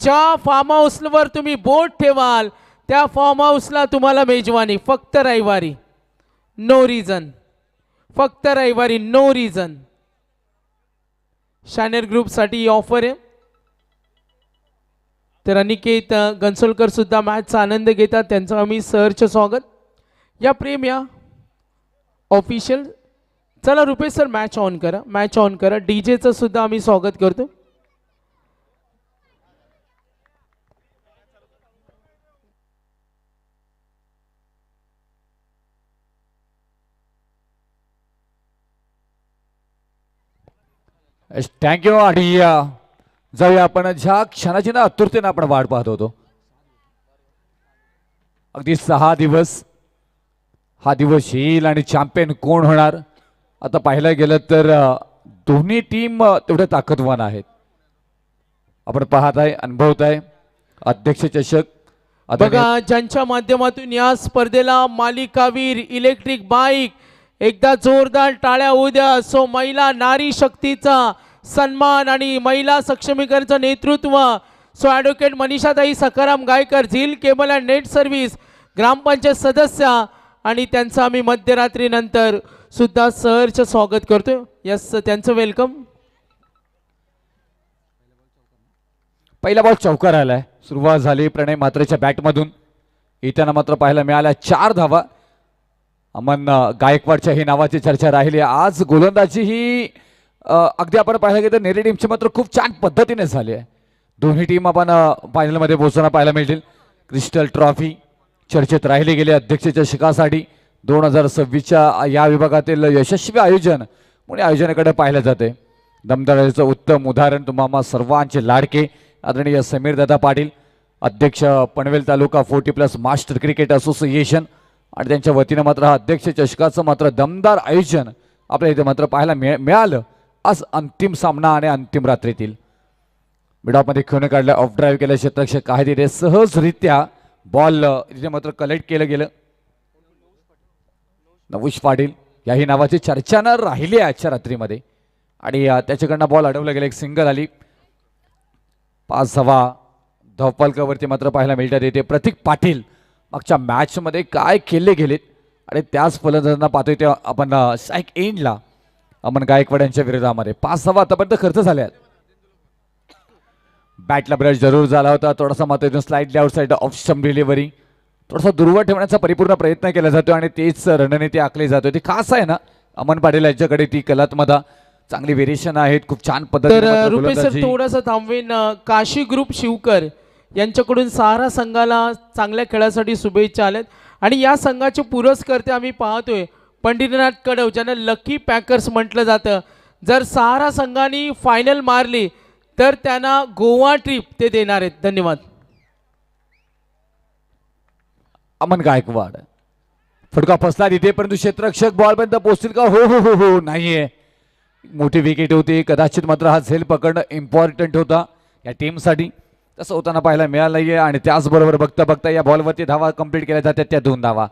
ज्या फार्म हाऊसवर तुम्ही बोट ठेवाल त्या फार्म हाऊसला तुम्हाला मेजवानी फक्त रविवारी, नो रिझन, फक्त रविवारी नो रिझन. शानेर ग्रुपसाठी ही ऑफर आहे. तर अनिकेत गणसोलकर सुद्धा मॅचचा आनंद घेतात, त्यांचं आम्ही सहर्ष स्वागत. या प्रेम या ऑफिशियल. चला रुपेश सर मॅच ऑन करा, मॅच ऑन करा. डीजेचं सुद्धा आम्ही स्वागत करतो. थँक्यू. आणि जाऊया आपण ज्या क्षणाची ना आतुरतेने आपण वाट पाहत होतो. अगदी 6 दिवस, हा दिवस येईल आणि चॅम्पियन कोण होणार. आता पाहायला गेलं तर दोन्ही टीम तेवढे ताकदवान आहेत. आपण पाहत आहे, अनुभवत आहे. अध्यक्ष चषक बघा, ज्यांच्या माध्यमातून या स्पर्धेला मालिकावीर इलेक्ट्रिक बाईक, एकदा जोरदार टाळ्या होऊ द्या. सो महिला नारी शक्तीचा सन्मान आणि महिला सक्षमीकरणाचं नेतृत्व. सो ॲडव्होकेट मनीषाताई सखाराम गायकर, झील केबल अँड नेट सर्व्हिस ग्रामपंचायत सदस्य, आणि त्यांचं आम्ही मध्यरात्रीनंतर सुद्धा सहर्ष स्वागत करतो. यस, त्यांचं वेलकम. पहिला बॉल चौकार आलाय. सुरुवात झाली प्रणय म्हात्रेच्या बॅटमधून. येताना मात्र पाहायला मिळाल्या 4 धावा. अमन गायकवाडच्या ही नावाची चर्चा राहिली. आज गोलंदाजी ही अगदी आपण पाहायला गेलं तर नेरे टीमची मात्र खूप छान पद्धतीने झाली आहे. दोन्ही टीम आपण फायनलमध्ये पोहोचताना पाहायला मिळतील. क्रिस्टल ट्रॉफी चर्चेत राहिली गेली अध्यक्ष चषकासाठी. 2026च्या या विभागातील यशस्वी आयोजन पुणे आयोजनाकडे पाहिलं जाते. दमदाराचं उत्तम उदाहरण तुम्हाला सर्वांचे लाडके आदरणीय समीर दादा पाटील, अध्यक्ष पनवेल तालुका 40+ मास्टर क्रिकेट असोसिएशन, आणि त्यांच्या वतीनं मात्र हा अध्यक्ष चषकाचं मात्र दमदार आयोजन आपल्या इथे मात्र पाहायला मिळालं. आज अंतिम सामना आणि अंतिम रात्रीतील मिडॉपमध्ये खेळून काढलं. ऑफ ड्राईव्ह केलं क्षेत्ररक्षक काही तिथे सहजरित्या बॉल तिथे मात्र कलेक्ट केलं गेलं. नवुश पाटील याही नावाची चर्चा न राहिली आजच्या रात्रीमध्ये, आणि त्याच्याकडनं बॉल अडवला गेला. एक सिंगल आली. 5 धावा धावफलकावरती मात्र पाहायला मिळतात. येते प्रतीक पाटील मागच्या मॅचमध्ये काय केले गेलेत, आणि त्याच फलंदाजांना पाहतोय ते आपण स्ट्राईक एंडला अमन गायकवाड यांच्या विरोधामध्ये 5 धावा आतापर्यंत खर्च झाल्यात. बॅटला ब्रश जरूर झाला होता. थोडासा मात्र इथून slightly outside off stump delivery थोडासा दुर्वर ठेवण्याचा परिपूर्ण प्रयत्न केला जातो, आणि तेच रणनीती आखली जाते. ती खास आहे ना अमन पाटील यांच्याकडे, ती कलात्मता चांगली व्हेरिएशन आहेत. खूप छान पद्धतीने रुपेश सर थोडासा थांबवेन. काशी ग्रुप शिवकर यांच्याकडून सहारा संघाला चांगल्या खेळासाठी शुभेच्छा आल्यात, आणि या संघाचे पुरस्कर्ते आम्ही पाहतोय पंडितनाथ कडव, ज्यांना लकी पॅकर्स म्हटलं जातं. जर सहारा संघाने फायनल मारली तर त्यांना गोवा ट्रिप ते देणार आहेत. धन्यवाद. अमन गायकवाड फटका फसला तिथे, परंतु क्षेत्ररक्षक बॉल पर्यंत पोहोचतील का? हो हो हो हो नाहीये. मोठी विकेट होती. कदाचित मात्र हा झेल पकडणं इम्पॉर्टंट होता या टीमसाठी. तसं होताना पाहायला मिळालं नाहीये, आणि त्याचबरोबर बघता बघता या बॉलवरती धावा कंप्लीट केल्या जातात. त्या 2 धावा,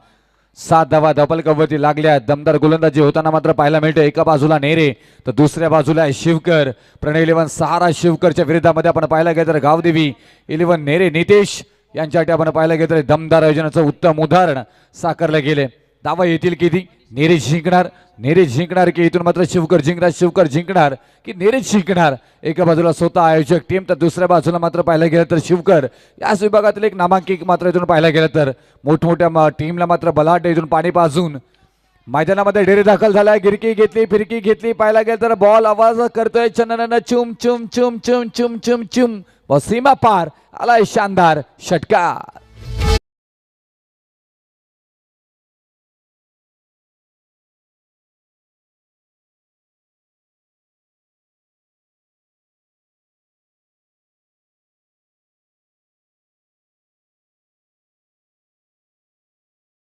7 धावा धावफलकावरती लागल्या. दमदार गोलंदाजी होताना मात्र पाहायला मिळतं. एका बाजूला नेरे तर दुसऱ्या बाजूला शिवकर. प्रणय 11 सहारा शिवकरच्या विरोधामध्ये आपण पाहायला गेलं तर गावदेवी 11 नेरे नितेश यांच्यासाठी आपण पाहायला गेलं तर दमदार आयोजनाचं उत्तम उदाहरण साकारलं गेले. धावा येतील किती? नेरे जिंकणार, नेरे जिंकणार की इथून मात्र शिवकर जिंकणार, शिवकर जिंकणार की नेरे जिंकणार? एका बाजूला स्वतः आयोजक टीम तर दुसऱ्या बाजूला मात्र पाहायला गेलं तर शिवकर. याच विभागातील एक नामांकित मात्र इथून पाहायला गेलं तर मोठमोठ्या टीमला मात्र बलाढ्य इथून पाणी पाजून मैदानामध्ये डेरे दाखल झालाय. गिरकी घेतली, फिरकी घेतली. पाहायला गेलं तर बॉल आवाज करतोय चंदनानं चुम चुम चुम चुम चुम चुम चुम. सीमा पार आलाय शानदार षटकार.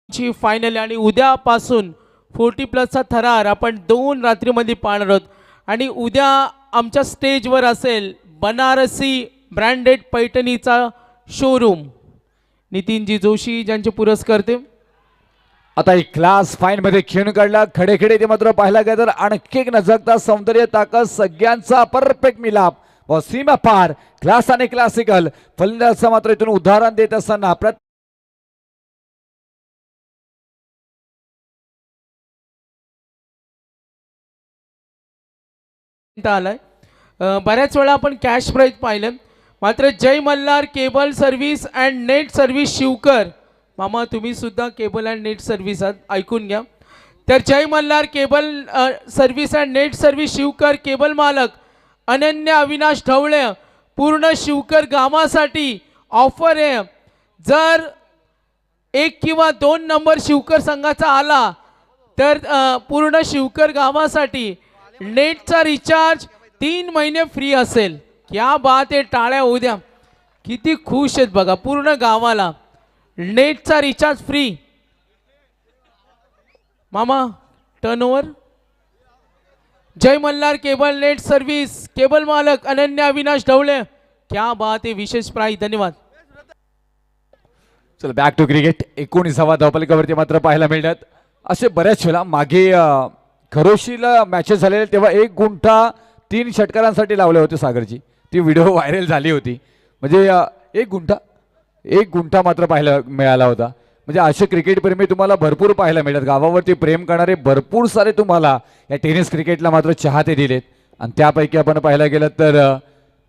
ची फायनल, आणि उद्यापासून 40+ थरार आपण 2 रात्रीमध्ये पाहणार आहोत. आणि उद्या आमच्या स्टेजवर असेल बनारसी ब्रँडेड पैठणीचा शोरूम. नितीनजी जोशी ज्यांचे पुरस्कर्ते. आता एक क्लास फाईन मध्ये खेळून काढला. खडे खडे ते मात्र पाहायला गेलं तर आणखी एक नजकता सौंदर्य ताकद सगळ्यांचा परफेक्ट मिलाप. व सीमा पार क्लास आणि क्लासिकल फलंदाजाचं मात्र इथून उदाहरण देत असताना आलाय. बऱ्याच वेळा आपण कॅश प्राईज पाहिलं, मात्र Jai Malhar cable service and net service Shivkar, मामा तुम्ही सुद्धा केबल अँड नेट सर्व्हिस आहात, ऐकून घ्या. तर Jai Malhar cable service and net service Shivkar cable मालक अनन्या अविनाश ढवळे पूर्ण शिवकर गावासाठी ऑफर आहे. जर 1 किंवा 2 नंबर शिवकर संघाचा आला तर पूर्ण शिवकर गावासाठी नेटचा रिचार्ज 3 महिने फ्री असेल. क्या बात आहे, टाळ्या होऊ द्या. किती खुश आहेत बघा, पूर्ण गावाला नेटचा रिचार्ज फ्री. मामा turnover. Jai Malhar cable net service cable मालक अनन्या अविनाश ढवळे, क्या बात आहे, विशेष प्राईज. धन्यवाद. चल बॅक टू क्रिकेट. 19वा धावफलकावरती मात्र पाहायला मिळतात असे बऱ्याच वेळा मागे खरोशीला मॅचेस झालेले तेव्हा 1 गुंठा 3 षटकारांसाठी लावले होते सागरजी. ती व्हिडिओ व्हायरल झाली होती. म्हणजे 1 गुंठा मात्र पाहायला मिळाला होता. म्हणजे असे क्रिकेटप्रेमी तुम्हाला भरपूर पाहायला मिळतात. गावावरती प्रेम करणारे भरपूर सारे तुम्हाला या टेनिस क्रिकेटला मात्र चाहते दिलेत. आणि त्यापैकी आपण पाहायला गेलं तर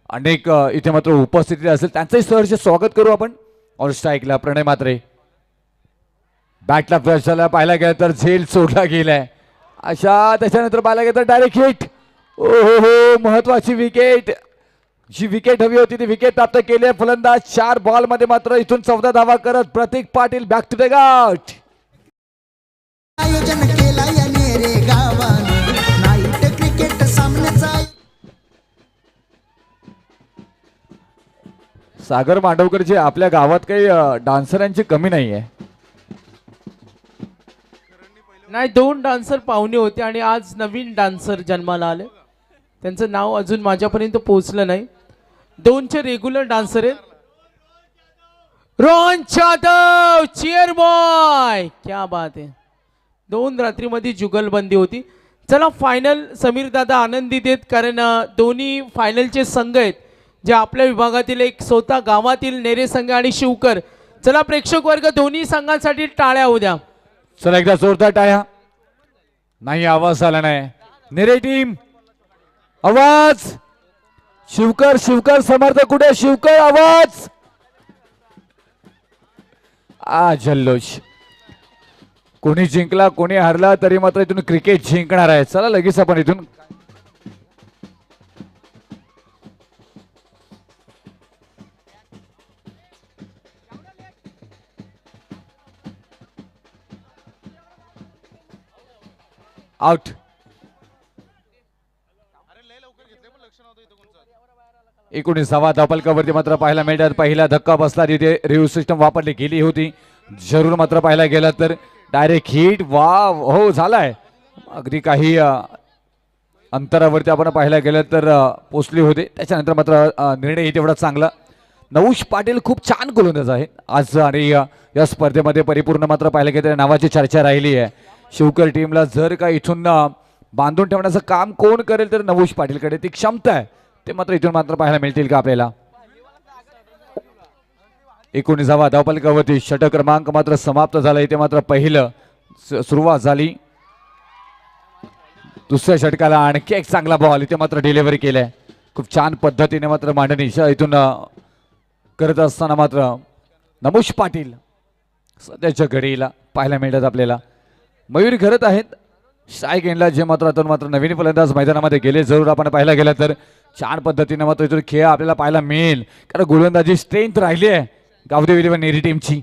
अनेक इथे मात्र उपस्थिती असेल, त्यांचंही सहर्ष स्वागत करू आपण. ऑल स्ट्राईकला प्रणय मात्रे, बॅटला फर्स्टला पाहायला गेलं तर झेल सोडला गेलाय अशा. त्याच्यानंतर पाहायला गेलं तर डायरेक्ट हिट. ओ हो, महत्वाची विकेट. जी विकेट हवी होती ती विकेट प्राप्त केली आहे. फलंदाज 4 बॉल मध्ये मात्र इथून 14 धावा करत प्रतीक पाटील बॅक टू द गाठ. आयोजन केला या नेरे गावाने नाईट क्रिकेट सामन्याचा. सागर मांडवकरचे आपल्या गावात काही डान्सरांची कमी नाही आहे. नाही, 2 डान्सर पाहुणे होते आणि आज नवीन डान्सर जन्माला आले. त्यांचं नाव अजून माझ्यापर्यंत पोहोचलं नाही. 2चे रेग्युलर डान्सर आहेत. रोहन जाधव चिअर बॉय, क्या बात आहे. 2 रात्रीमध्ये जुगलबंदी होती. चला फायनल समीर दादा आनंदित आहेत, कारण दोन्ही फायनलचे संघ आहेत जे आपल्या विभागातील एक स्वतः गावातील नेरे संघ आणि शिवकर. चला प्रेक्षक वर्ग दोन्ही संघांसाठी टाळ्या होऊ द्या. चला एकदा जोरदार टाळ्या. नाही आवाज आला नाही. नेरे टीम आवाज. शिवकर समर्थक कुठे? शिवकर आवाज. जल्लोष. कोणी जिंकला कोणी हरला तरी मात्र इथून क्रिकेट जिंकणार आहे. चला लगेच आपण इथून आउट. एकोणीसावा धावफलकावरती मात्र पाहायला मिळतात पहिला धक्का बसला तिथे रिव्ह्यू सिस्टम वापरली गेली होती. जरूर मात्र पाहायला गेलं तर डायरेक्ट हिट. वा हो झालाय. अगदी काही अंतरावरती आपण पाहायला गेलं तर पोचली होते. त्याच्यानंतर मात्र निर्णय तेवढा चांगला. नवूश पाटील खूप छान गोलंदाज आहे आज आणि या स्पर्धेमध्ये परिपूर्ण मात्र पाहायला गेलं नावाची चर्चा राहिली आहे. शिवकर टीमला जर का इथून बांधून ठेवण्याचं काम कोण करेल तर नवूश पाटीलकडे ती क्षमता आहे. ते मात्र इथून मात्र पाहायला मिळतील का आपल्याला. 19वा धावफलकावरती षटक क्रमांक मात्र समाप्त झाला. इथे मात्र पहिलं सुरुवात झाली. दुसऱ्या षटकाला आणखी एक चांगला बॉल इथे मात्र डिलिव्हरी केलाय. खूप छान पद्धतीने मात्र मांडणी इथून करत असताना मात्र नमूश पाटील सध्याच्या घडीला पाहायला मिळतात आपल्याला. मयूर घरत आहेत स्ट्राईक एंडला जे मात्र नवीन फलंदाज मैदानामध्ये गेले. जरूर आपण पाहायला गेलं तर छान पद्धतीने मात्र इथून खेळ आपल्याला पाहायला मिळेल, कारण गोलंदाजी स्ट्रेंथ राहिली आहे गावदेवी व नेरी टीमची.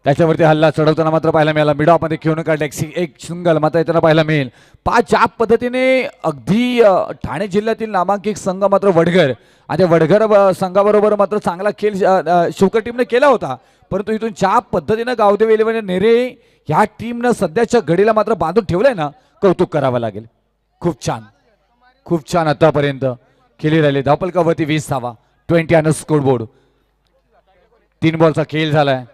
त्याच्यावरती हल्ला चढवताना मात्र पाहायला मिळाला. मिडॉपमध्ये खेळून काढले एक सिंगल मात्र येताना पाहायला मिळेल. 5 ज्या पद्धतीने अगदी ठाणे जिल्ह्यातील नामांकित संघ मात्र वडघर आणि वडघर संघाबरोबर मात्र चांगला खेळ शिवकर टीमने केला होता. परंतु इथून ज्या पद्धतीने गावदेवी इलेव्हन नेरे ह्या टीमनं सध्याच्या घडीला मात्र बांधून ठेवलंय ना, कौतुक करावं लागेल. खूप छान आतापर्यंत खेळी राहिले. धावफलकावरती 20 धावा 20 ऑन स्कोर बोर्ड. 3 बॉलचा खेळ झालाय.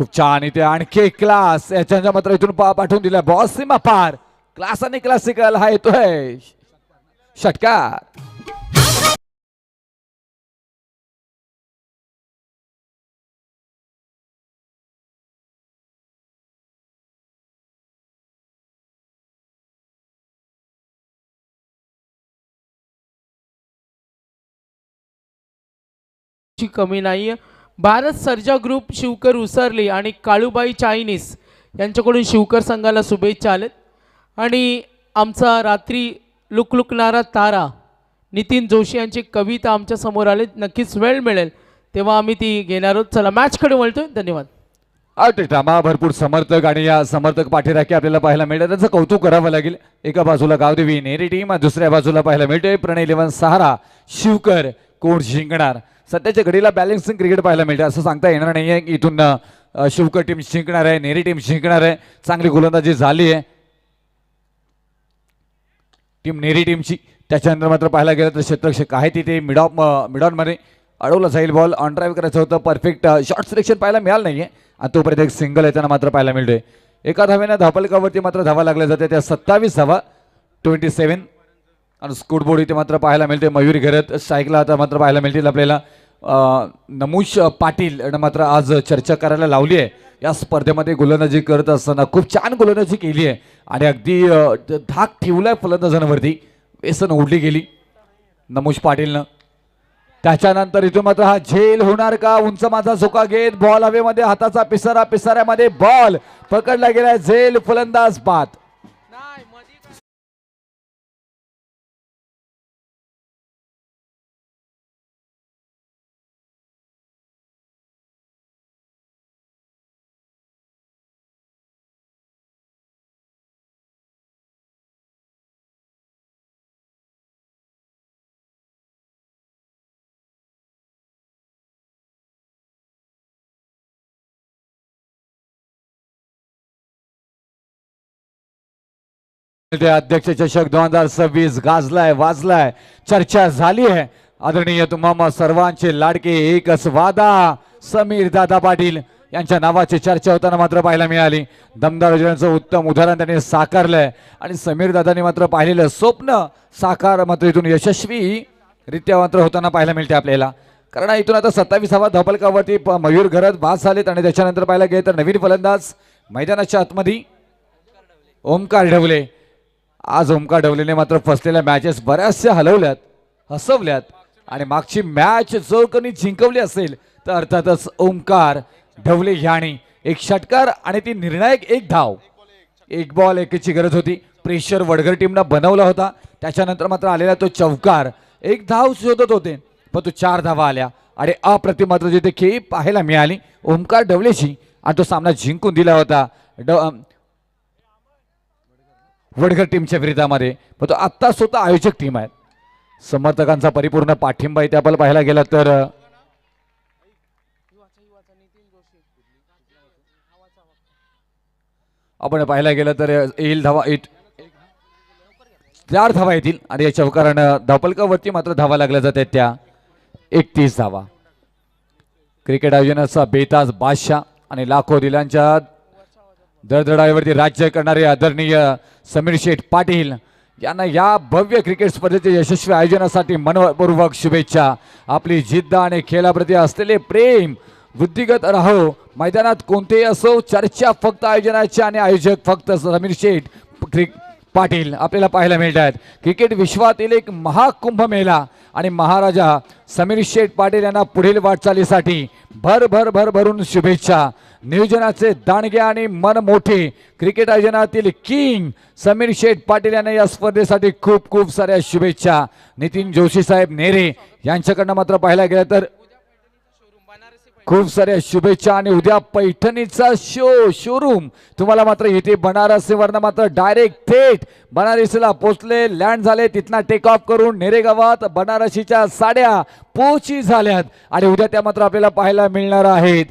खूप छान इथे आणखी एक क्लास याच्या मात्र इथून पाठवून दिला बॉस सीमा पार क्लास आणि क्लासिकल हा येतोय षटकार. ची कमी नाहीये. भारत सर्जा ग्रुप शिवकर उसरली आणि काळूबाई चायनीज यांच्याकडून शिवकर संघाला शुभेच्छा आलेत. आणि आमचा रात्री लुकलुकणारा तारा नितीन जोशी यांची कविता आमच्या समोर आले. नक्कीच वेळ मिळेल तेव्हा आम्ही ती घेणार आहोत. चला मॅचकडे वळतोय. धन्यवाद. ड्रामा भरपूर समर्थक आणि या समर्थक पाठीराखी आपल्याला पाहायला मिळतात त्याचं कौतुक करावं लागेल. एका बाजूला गावदेवी नेरी टीम दुसऱ्या बाजूला पाहायला मिळतोय प्रणय 11 सहारा शिवकर. कोण जिंकणार सध्याच्या घडीला बॅलन्सिंग क्रिकेट पाहायला मिळते असं सांगता येणार नाही आहे की इथून शिवकर टीम जिंकणार आहे नेरी टीम जिंकणार आहे. चांगली गोलंदाजी झाली आहे टीम नेरी टीमची. त्याच्यानंतर मात्र पाहायला गेलं तर क्षेत्ररक्षक आहे तिथे मिडॉनमध्ये अडवलं जाईल बॉल ऑन ड्राईव्ह करायचं होतं. परफेक्ट शॉर्ट सिलेक्शन पाहायला मिळालं नाही आहे आणि तोपर्यंत एक सिंगल येताना मात्र पाहायला मिळतोय. एका धावेनं धापलकावरती मात्र धावा लागल्या जाते त्या 27 धावा 27 आणि स्कूट बोर्ड इथे मात्र पाहायला मिळते. मयूर घरत स्ट्राईकला आता मात्र पाहायला मिळतील आपल्याला. नमुश पाटील मात्र आज चर्चा करायला लावली आहे या स्पर्धेमध्ये गोलंदाजी करत असताना. खूप छान गोलंदाजी केली आहे आणि अगदी धाक ठेवलाय फलंदाजांवरती. वेसन ओढली गेली नमुश पाटीलनं. त्याच्यानंतर इथून मात्र हा झेल होणार का. उंच माझा झोका घेत बॉल हवेमध्ये हाताचा पिसारा पिसाऱ्यामध्ये बॉल पकडला गेलाय. झेल फलंदाज बाद. अध्यक्ष चषक 2026 गाजलाय वाजलाय चर्चा झाली आहे. आदरणीय तुम्हा सर्वांचे लाडके एकच वादा समीर दादा पाटील यांच्या नावाची चर्चा होताना मात्र पाहायला मिळाली. दमदार योजनेचं उत्तम उदाहरण त्यांनी साकारलंय आणि समीर दादांनी मात्र पाहिलेलं स्वप्न साकार मात्र इथून यशस्वी रित्या मात्र होताना पाहायला मिळते आपल्याला. कारण इथून आता 27 धपलकावरती मयूर घरत बाद झालेत आणि त्याच्यानंतर पाहायला गेलं तर नवीन फलंदाज मैदानाच्या आतमध्ये ओमकार ढवले. आज ओमकार ढवलेने मात्र फसलेल्या मॅचेस बऱ्याचशा हलवल्यात हसवल्यात आणि मागची मॅच जर कोणी जिंकवली असेल तर अर्थातच ओमकार ढवले ह्याने एक षटकार आणि ती निर्णायक एक धाव. एक बॉल एकेची गरज होती. प्रेशर वडगर टीमनं बनवला होता. त्याच्यानंतर मात्र आलेला तो चौकार एक धाव शोधत होते पण तो 4 धावा आल्या आणि अप्रतिम मात्र जिथे खेळी पाहायला मिळाली ओमकार ढवलेची आणि तो सामना जिंकून दिला होता वडगर टीमच्या विरोधामध्ये. पण तो आत्ता स्वतः आयोजक टीम आहे. समर्थकांचा परिपूर्ण पाठिंबा इथे आपल्याला पाहायला गेला तर आपण पाहायला गेलं तर येईल धावा 4 धावा येतील आणि या चौकारानं धापलकावरती मात्र धावा लागल्या जातात त्या 31 धावा. क्रिकेट आयोजनाचा बेताज बादशाह आणि लाखो दिलांच्या दरदडाईवरती राज्य करणारे आदरणीय समीर शेठ पाटील यांना या भव्य क्रिकेट स्पर्धेच्या यशस्वी आयोजनासाठी मनपूर्वक शुभेच्छा. आपली जिद्द आणि खेळाप्रती असलेले प्रेम वृद्धिगत राहो. मैदानात कोणतेही असो चर्चा फक्त आयोजनाची आणि आयोजक फक्त समीर शेठ पाटील आपल्याला पाहायला मिळतात. क्रिकेट विश्वातील एक महाकुंभ मेळा आणि महाराजा समीर शेठ पाटील यांना पुढील वाटचालीसाठी भरून शुभेच्छा. नियोजनाचे दांडगे आणि मन मोठे क्रिकेट आयोजनातील किंग समीर शेठ पाटील यांना या स्पर्धेसाठी खूप खूप साऱ्या शुभेच्छा. नितीन जोशी साहेब नेरे यांच्याकडनं मात्र पाहायला गेलं तर खूप साऱ्या शुभेच्छा. आणि उद्या पैठणीचा शोरूम तुम्हाला मात्र इथे बनारसीवरनं मात्र डायरेक्ट थेट बनारसीला पोहोचले लँड झाले. तिथनं टेक ऑफ करून नेरे गावात बनारसीच्या साड्या पोची झाल्यात आणि उद्या त्या मात्र आपल्याला पाहायला मिळणार आहेत.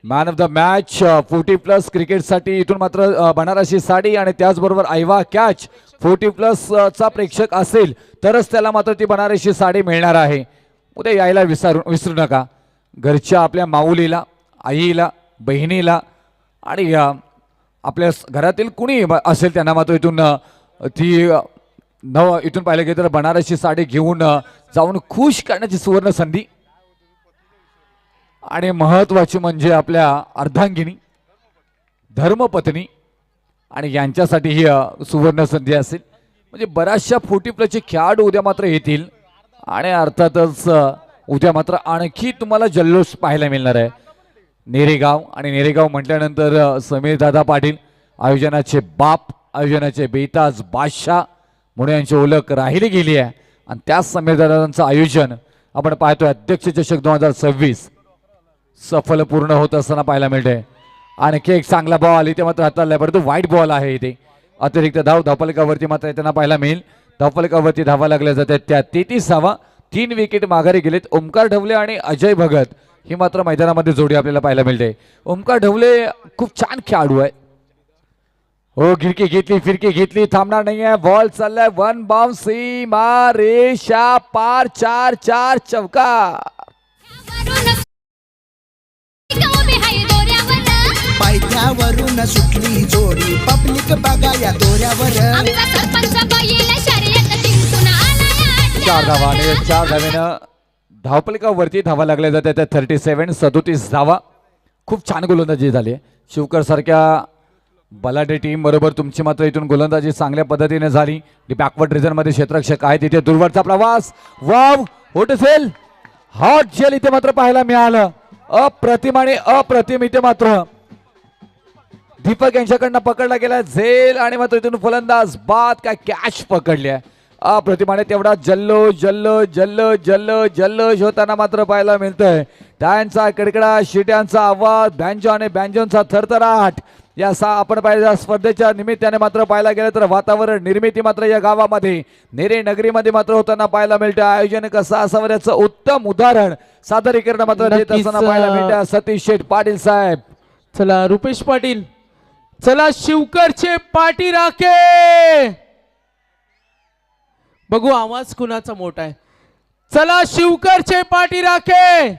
मॅन ऑफ द मॅच 40+ क्रिकेटसाठी इथून मात्र बनारसी साडी आणि त्याचबरोबर आयवा कॅच 40+ चा प्रेक्षक असेल तरच त्याला मात्र ती बनारसी साडी मिळणार आहे. उद्या यायला विसरू नका. घरच्या आपल्या माऊलीला, आईला, बहिणीला आणि आपल्या घरातील कुणी असेल त्यांना मात्र इथून इथून पाहिलं गेलं तर बनारसी साडी घेऊन जाऊन खुश करण्याची सुवर्ण संधी. आणि महत्वाची म्हणजे आपल्या अर्धांगिनी, धर्मपत्नी आणि यांच्यासाठी ही सुवर्ण संधी असेल. म्हणजे बऱ्याचशा 40+ खेळाडू उद्या मात्र येतील आणि अर्थातच उद्या मात्र आणखी तुम्हाला जल्लोष पाहायला मिळणार आहे. नेरेगाव आणि नेरेगाव म्हटल्यानंतर समीर दादा पाटील आयोजनाचे बाप, आयोजनाचे बेताज बादशाह म्हणून यांची ओळख राहिली गेली आहे. आणि त्याच समीर दादांचं आयोजन आपण पाहतोय अध्यक्ष चषक 2026 सफल पूर्ण होत असताना पाहायला मिळते. आणखी एक चांगला बॉल इथे मात्र हाताळला, परंतु वाईट बॉल आहे इथे. अतिरिक्त धावफलकावरती मात्र त्यांना पाहायला मिळेल. धावफलकावरती धावा लागल्या जातात त्या 33 3 विकेट माघारी गेलेत. ओमकार ढवले आणि अजय भगत ही मात्र मैदानामध्ये जोडी आपल्याला पाहायला मिळते. ओमकार ढवले खूप छान खेळाडू आहे. हो, गिरकी घेतली, फिरकी घेतली, थांबणार नाहीये. बॉल चाललाय, 1 बाउन्स, सीमा रेषा पार, 4 चौकार. पायथ्यावरून सुटली जोडी, पब्लिक बघा या दोऱ्यावर. 4 धावा आणि 4 धावेनं धावफलकावरती धावा लागल्या जातात त्या 37 धावा. खूप छान गोलंदाजी झाली. शिवकर सारख्या बलाढ्य टीम बरोबर तुमची मात्र इथून गोलंदाजी चांगल्या पद्धतीने झाली. बॅकवर्ड रिजन मध्ये क्षेत्ररक्षक आहे तिथे दूरवरचा प्रवास. वाव, होट सेल, हॉट जेल इथे मात्र पाहायला मिळालं. अप्रतिम आणि अप्रतिम इथे मात्र दीपक यांच्याकडनं पकडला गेला झेल आणि मात्र इथून फलंदाज बाद काय कॅच पकडली आहे. अप्रतिमाने तेवढा जल्लोष होताना मात्र पाहायला मिळतंय. त्यांचा कडकडा, शिट्यांचा आवाज, बँजो आणि बँजोंचा थरथराट या आपण पाहिजे स्पर्धेच्या निमित्ताने मात्र पाहायला गेलं तर वातावरण निर्मिती मात्र या गावामध्ये नेरे नगरीमध्ये मात्र होताना पाहायला मिळतं. आयोजन कसं असावं याचं उत्तम उदाहरण सादरीकरण मात्र देत असताना पाहायला मिळतं सतीश शेठ पाटील साहेब. चला रुपेश पाटील, चला शिवकरचे पाठी राखे. बघू आवाज कुणाचा मोठा आहे. चला शिवकरचे पाठी राखे.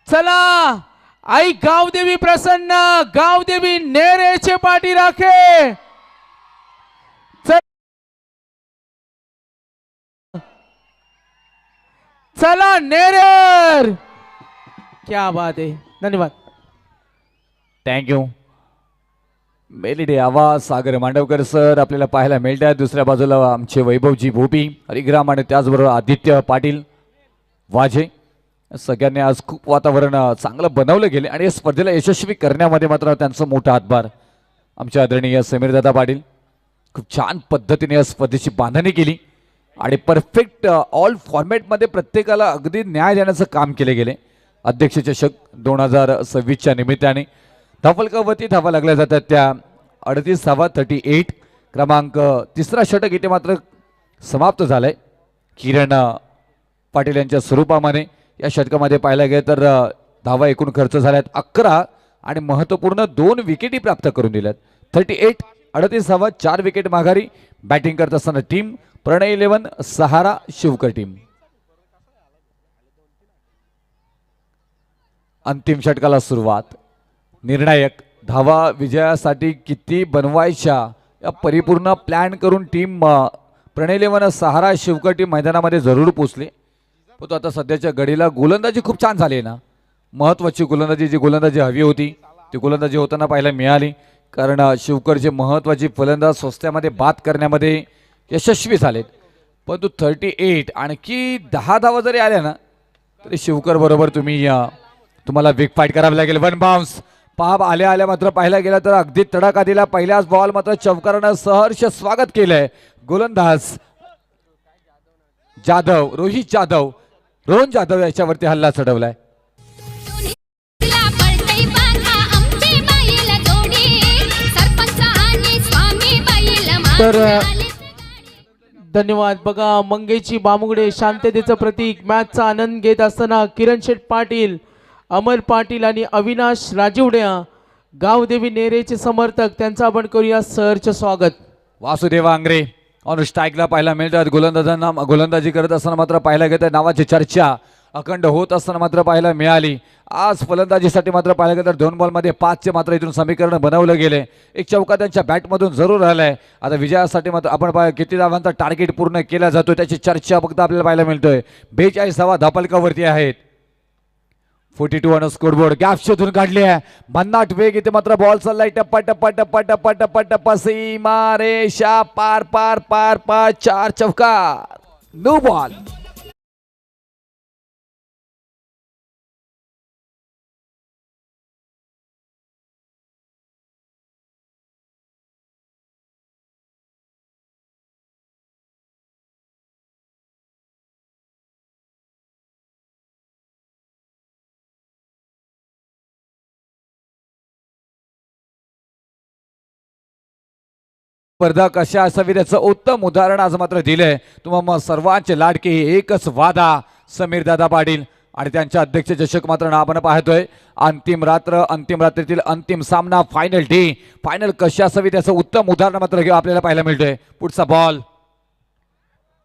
चला आई गावदेवी प्रसन्न, गावदेवी नेरेचे पाठी राखे. चला नेरेर, क्या बात आहे. धन्यवाद, थँक्यू. मेलिडे आवाज सागर मांडवकर सर आपल्याला पाहायला मिळतात. दुसऱ्या बाजूला आमचे वैभवजी भोपी, हरिग्राम आणि त्याचबरोबर आदित्य पाटील वाजे. सगळ्यांनी आज खूप वातावरण चांगलं बनवलं गेले आणि या स्पर्धेला यशस्वी करण्यामध्ये मात्र त्यांचा मोठा हातभार आमच्या आदरणीय समीरदादा पाटील. खूप छान पद्धतीने या स्पर्धेची बांधणी केली आणि परफेक्ट ऑल फॉर्मॅटमध्ये प्रत्येकाला अगदी न्याय देण्याचं काम केले गेले. अध्यक्ष चषक 2026च्या निमित्ताने धावफलकावरती धावा लागल्या जातात त्या 38 धावा, 38 क्रमांक. तिसरा षटक इथे मात्र समाप्त झालाय किरण पाटील यांच्या स्वरूपामध्ये. या षटकामध्ये पाहायला गेलं तर धावा एकूण खर्च झाल्यात 11 आणि महत्त्वपूर्ण 2 विकेटी प्राप्त करून दिल्यात. 38 38 धावा, 4 विकेट माघारी. बॅटिंग करत असताना टीम प्रणय 11 सहारा शिवकर टीम. अंतिम षटकाला सुरुवात. निर्णायक धावा विजयासाठी किती बनवायच्या या परिपूर्ण प्लॅन करून टीम प्रणय 11 सहारा शिवकर टीम मैदानामध्ये जरूर पोचली. पण आता सध्याच्या घडीला गोलंदाजी खूप छान झाली ना. महत्वाची गोलंदाजी, जी गोलंदाजी हवी होती ती गोलंदाजी होताना पाहायला मिळाली. कारण शिवकरचे महत्वाची फलंदाज स्वस्त्यामध्ये बाद करण्यामध्ये यशस्वी झालेत. परंतु 38 आणखी 10 धावा जरी आल्या ना तरी शिवकर बरोबर तुम्हाला बिग फाईट करावी लागेल. 1 बाउन्स पाप आल्या मात्र पाहायला गेला तर अगदी तडाखा दिला. पहिल्याच बॉल मात्र चौकारानं सहर्ष स्वागत केलंय. गोलंदाज जाधव, रोहन जाधव याच्यावरती हल्ला चढवलाय. तर धन्यवाद. बघा मंगेची बामुगडे शांततेचं प्रतीक मॅचचा आनंद घेत असताना किरण शेठ पाटील, अमर पाटील आणि अविनाश राजिवड्या गावदेवी नेरेचे समर्थक त्यांचं आपण करूया सहर्ष स्वागत. वासुदेव आंग्रे ऑन स्ट्राईकला पाहायला मिळतात. गोलंदाजांना गोलंदाजी करत असताना मात्र पाहायला गेलं नावाची चर्चा अखंड होत असताना मात्र पाहायला मिळाली. आज फलंदाजीसाठी मात्र पाहायला गेलं तर 2 बॉलमध्ये 5चे मात्र इथून समीकरण बनवलं गेले. एक चौका त्यांच्या बॅटमधून जरूर आलाय. आता विजयासाठी मात्र आपण किती धावांचा टार्गेट पूर्ण केला जातो त्याची चर्चा फक्त आपल्याला पाहायला मिळतोय. 42 धावा धापलकावरती आहेत. 42 ऑन स्कोरबोर्ड. गॅप शोधून काढली आहे. भन्नाट वेग इथे मात्र बॉल चाललाय टप्पा टप्पा टप्पा टप्पा टप्पा टप्पा सीमा रेषा पार पार पार पार 4 चौकार. No ball. स्पर्धा कशा असावी त्याचं उत्तम उदाहरण आज मात्र दिलंय. तुम्हाला सर्वांचे लाडके एकच वादा समीर दादा पाटील आणि त्यांच्या अध्यक्ष चषक मात्र आपण पाहतोय. अंतिम रात्रीतील अंतिम सामना फायनल डे. फायनल कशा असावी त्याचं उत्तम उदाहरण मात्र आपल्याला पाहायला मिळतोय. पुढचा बॉल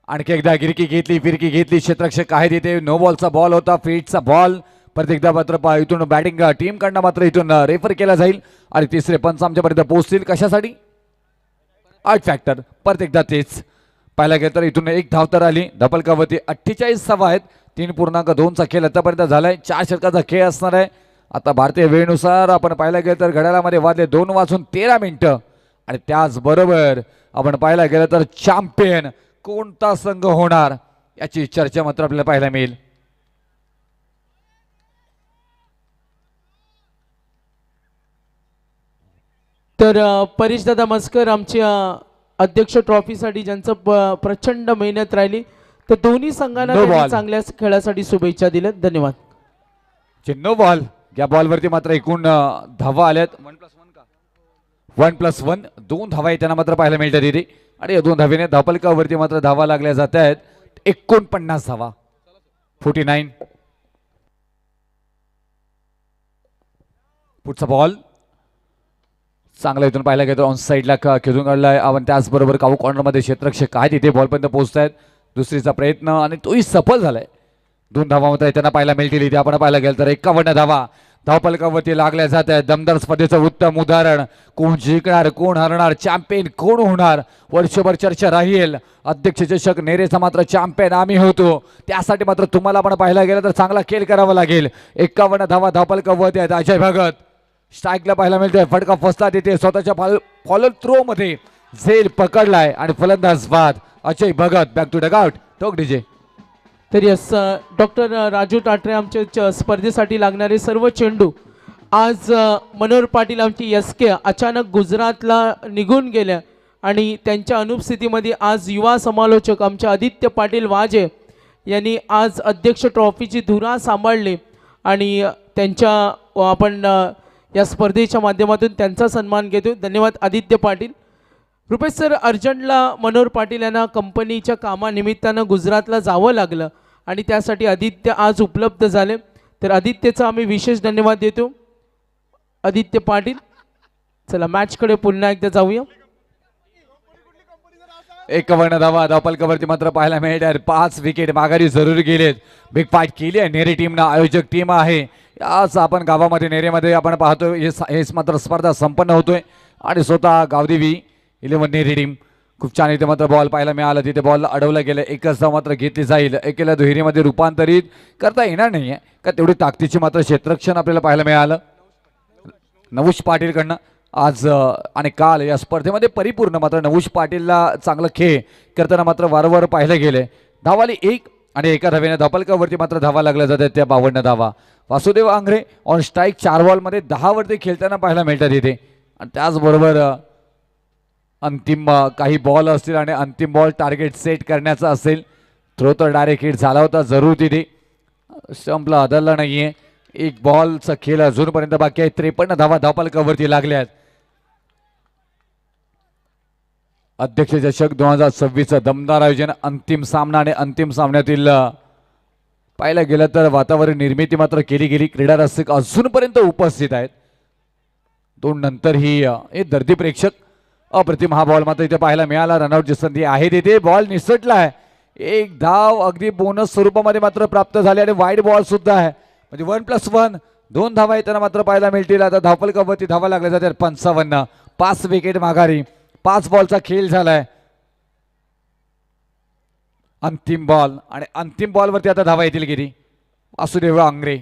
आणखी एकदा गिरकी घेतली फिरकी घेतली. क्षेत्ररक्षक आहे तिथे. नो बॉलचा बॉल होता. फीटचा बॉल परत एकदा मात्र इथून बॅटिंग टीम कडनं मात्र इथून रेफर केला जाईल आणि तिसरे पंच आमच्यापर्यंत पोहोचतील. कशासाठी? 8 फॅक्टर. परत एकदा तेच पाहायला गेलं तर इथून 1 धाव तर आली. धपलकावरती 48 धावा आहेत. 3.2चा खेळ आतापर्यंत झालाय. 4 षटकाचा खेळ असणार आहे. आता भारतीय वेळेनुसार आपण पाहायला गेलं तर घड्याळामध्ये वाजले 2:13 आणि त्याचबरोबर आपण पाहायला गेलं तर चॅम्पियन कोणता संघ होणार याची चर्चा मात्र आपल्याला पाहायला मिळेल. तर परेशदादा मस्कर आमच्या अध्यक्ष ट्रॉफीसाठी ज्यांचं प्रचंड मेहनत राहिली तर दोन्ही संघांना त्यांनी चांगल्या खेळासाठी शुभेच्छा दिल्या. धन्यवाद. No ball. या बॉलवरती मात्र एकूण धावा आल्यात. 1+1 2 धावा येताना मात्र पाहायला मिळतात इथे आणि या 2 धावेने धापलकावरती मात्र धावा लागल्या जात आहेत. 49 धावा. 49. पुढचा बॉल चांगला इथून पाहायला गेलं ऑन साईडला खेळून काढलाय. आपण त्याचबरोबर काऊ कॉर्नरमध्ये क्षेत्ररक्षक आहे तिथे बॉलपर्यंत पोहोचतायत. दुसरीचा प्रयत्न आणि तोही सफल झालाय. 2 धावा मात्र त्यांना पाहायला मिळतील इथे. आपण पाहायला गेलं तर 51 धावा धावपलकावरती लागल्या जात आहेत. दमदार स्पर्धेचं उत्तम उदाहरण. कोण जिंकणार कोण हरणार चॅम्पियन कोण होणार वर्षभर चर्चा राहील. अध्यक्ष चषक नेरेचा मात्र चॅम्पियन आम्ही होतो. त्यासाठी मात्र तुम्हाला पण पाहायला गेलं तर चांगला खेळ करावा लागेल. 51 धावा धावपलकावरती आहेत. अजय भगत स्ट्राईकला पाहायला मिळतोय. फटका फसला तिथे स्वतःच्या फॉलो थ्रो मध्ये झेल पकडलाय आणि फलंदाज बाद. Ajay Bhagat back to dugout. टोक डीजे. तर यस डॉक्टर राजू टाटरे आमच्या स्पर्धेसाठी लागणारे सर्व चेंडू आज मनोहर पाटील आमची SK अचानक गुजरातला निघून गेल्या आणि त्यांच्या अनुपस्थितीमध्ये आज युवा समालोचक आमचे आदित्य पाटील वाजे यांनी आज अध्यक्ष ट्रॉफीची धुरा सांभाळली आणि त्यांच्या आपण या स्पर्धेच्या माध्यमातून त्यांचा सन्मान घेतो. धन्यवाद आदित्य पाटील. रुपेश सर, अर्जंटला मनोहर पाटील यांना कंपनीच्या कामानिमित्तानं गुजरातला जावं लागलं आणि त्यासाठी आदित्य आज उपलब्ध झाले. तर आदित्यचा आम्ही विशेष धन्यवाद देतो. आदित्य पाटील. चला मॅचकडे पुन्हा एकदा जाऊया. 51 धावा धावपलकावरती मात्र पाहायला मिळतात. 5 विकेट माघारी जरूर गेलेत. बिग फाईट केली आहे नेरे टीमनं. आयोजक टीम आहे. आज आपण गावामध्ये नेरेमध्ये आपण पाहतो हेच मात्र स्पर्धा संपन्न होतोय आणि स्वतः गावदेवी 11 नेरे टीम खूप छान. इथे मात्र बॉल पाहायला मिळाला. तिथे बॉलला अडवलं गेलं. एकच धाव मात्र घेतली जाईल. एकेला दुहेरीमध्ये रूपांतरित करता येणार नाहीये का तेवढी ताकदीची मात्र क्षेत्ररक्षण आपल्याला पाहायला मिळालं नवुष पाटीलकडनं आज आणि काल या स्पर्धेमध्ये परिपूर्ण. मात्र नवुष पाटीलला चांगलं खेळ करताना मात्र वारंवार पाहिलं गेले. धावाली 1 आणि एका धावेने धापलकावरती मात्र धावा लागल्या जातात त्या 52 धावा. वासुदेव आंग्रे ऑन स्ट्राईक 4 बॉलमध्ये 10 वरती खेळताना पाहायला मिळतात इथे. आणि त्याचबरोबर अंतिम काही बॉल असतील आणि अंतिम बॉल टार्गेट सेट करण्याचा असेल. थ्रो तर डायरेक्ट हिट झाला होता जरूर तिथे. स्टंपला आदळला नाहीये. 1 बॉलचा खेळ अजूनपर्यंत बाकी आहे. 53 धावा धापलकावरती लागल्यात. अध्यक्ष चषक 2026 दमदार आयोजन. अंतिम सामना आणि अंतिम सामन्यातील पाहायला गेलं तर वातावरण निर्मिती मात्र केली गेली. क्रीडा रसिक अजूनपर्यंत उपस्थित आहेत. 2 नंतर ही दर्दी प्रेक्षक अप्रतिम हा बॉल मात्र इथे पाहायला मिळाला. रनआउटची संधी आहे तिथे. बॉल निसटलाय. एक धाव अगदी बोनस स्वरूपामध्ये मात्र प्राप्त झाली आणि वाईड बॉल सुद्धा आहे. म्हणजे 1+1 2 धावा येताना मात्र पाहायला मिळतील. आता धावफलकावरती धावा लागल्या जातात 55. 5 विकेट माघारी. 5 बॉलचा खेळ झालाय. अंतिम बॉल आणि अंतिम बॉलवरती आता धावा येतील गिरी. वासुदेव आंग्रे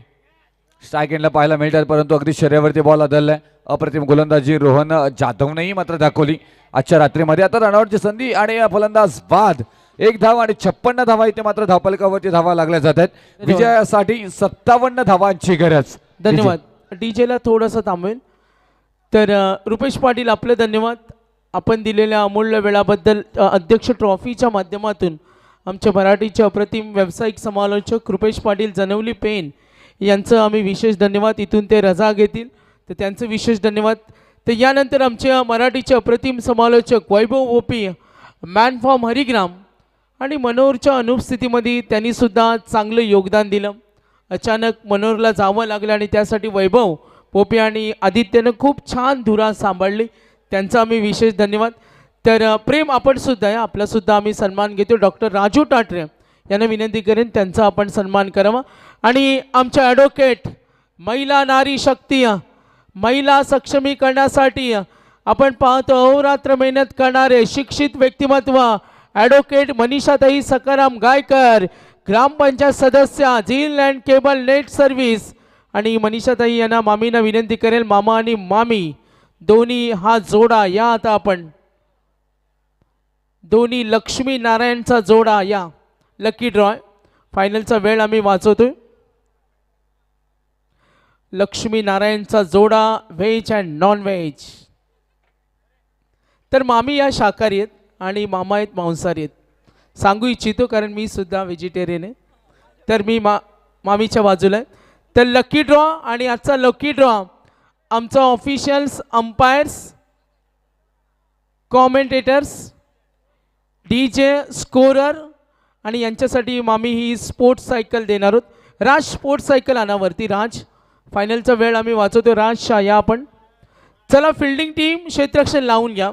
स्ट्राईक एंडला पाहायला मिळतात परंतु अगदी शरीरावरती बॉल आदळलाय. अप्रतिम गोलंदाजी रोहन जाधवनेही मात्र दाखवली आजच्या रात्रीमध्ये. आता रनआउटची संधी आणि फलंदाज बाद. 1 धाव आणि 56 धावा इथे मात्र धावफलकावरती धावा लागल्या जात आहेत. विजयासाठी 57 धावांची गरज. धन्यवाद. डीजेला थोडंसं थांबवेल. तर रुपेश पाटील आपले धन्यवाद. आपण दिलेल्या अमूल्य वेळाबद्दल अध्यक्ष ट्रॉफीच्या माध्यमातून आमच्या मराठीचे अप्रतिम व्यावसायिक समालोचक रुपेश पाटील जनवली पेन यांचं आम्ही विशेष धन्यवाद. इथून ते रजा घेतील तर त्यांचं विशेष धन्यवाद. तर यानंतर आमच्या मराठीचे अप्रतिम समालोचक वैभव ओपी मॅन फ्रॉम हरिग्राम आणि मनोहरच्या अनुपस्थितीमध्ये त्यांनीसुद्धा चांगलं योगदान दिलं. अचानक मनोहरला जावं लागलं आणि त्यासाठी वैभव पोपे आणि आदित्यनं खूप छान धुरा सांभाळली. त्यांचा आम्ही विशेष धन्यवाद. तर प्रेम आपण सुद्धा आहे. आपलासुद्धा आम्ही सन्मान घेतो. डॉक्टर राजू टाटरे यांना विनंती करेन त्यांचा आपण सन्मान करावा. आणि आमच्या ॲडव्होकेट महिला नारी शक्ती महिला सक्षमीकरणासाठी आपण पाहतो अहोरात्र मेहनत करणारे शिक्षित व्यक्तिमत्व ॲडव्होकेट मनीषाताई सकाराम गायकर ग्रामपंचायत सदस्य झील अँड केबल नेट सर्व्हिस. आणि मनीषाताई यांना मामींना विनंती करेल मामा आणि मामी दोन्ही हा जोडा या. आता आपण दोन्ही लक्ष्मी नारायणचा जोडा या. लकी ड्रॉ फायनलचा वेळ आम्ही वाचवतोय. लक्ष्मी नारायणचा जोडा व्हेज अँड नॉन व्हेज. तर मामी या शाकाहारी आहेत आणि मामा आहेत मांसाहारी आहेत. सांगू इच्छितो कारण मी सुद्धा व्हेजिटेरियन आहे तर मी मामीच्या बाजूला आहे. तर लकी ड्रॉ आणि आजचा लकी ड्रॉ आमचा officials umpires commentators DJ scorer आणि यांच्यासाठी मामी ही स्पोर्ट्स सायकल देणार आहोत. राज स्पोर्ट्स सायकल आणावरती राज. फायनलचा वेळ आम्ही वाचवतो. राज शाह या आपण. चला फिल्डिंग टीम क्षेत्ररक्षण लावून घ्या.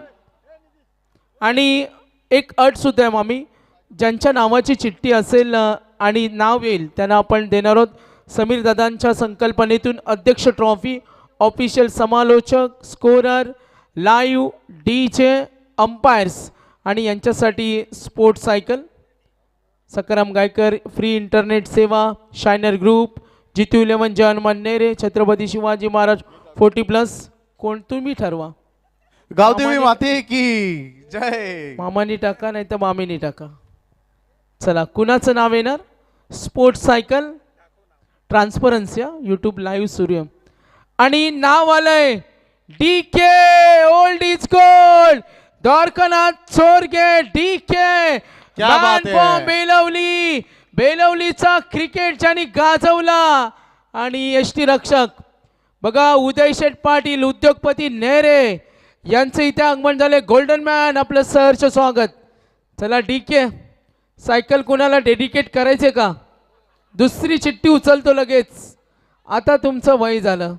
आणि एक अटसुद्धा आहे मामी ज्यांच्या नावाची चिठ्ठी असेल आणि नाव येईल त्यांना आपण देणार आहोत. समीर दादांच्या संकल्पनेतून अध्यक्ष ट्रॉफी ऑफिशियल समालोचक स्कोरर लाईव्ह डीजे अंपायर्स आणि यांच्यासाठी sports cycle. Sakaram Gaykar free internet सेवा शायनर ग्रुप जितू 11 जन मन्नेरे छत्रपती शिवाजी महाराज 40+ कोण तुम्ही ठरवा. गावदेवी माते की जय. मामानी टाका नाही तर मामीनी टाका. चला कुणाचं नाव येणार. Sports cycle transparency YouTube live सूर्य आणि नाव आलंय DK old is gold Dwarkanath Chorge DK क्या बात है. बेलवली बेलवलीचा क्रिकेट ज्यांनी गाजवला. आणि यष्टी रक्षक बघा उदय शेठ पाटील उद्योगपती नेरे यांचं इथे आगमन झाले. गोल्डन मॅन आपलं सहर्ष स्वागत. चला DK सायकल कोणाला डेडिकेट करायचे का. दुसरी चिठ्ठी उचलतो लगेच. आता तुमचं वय झालं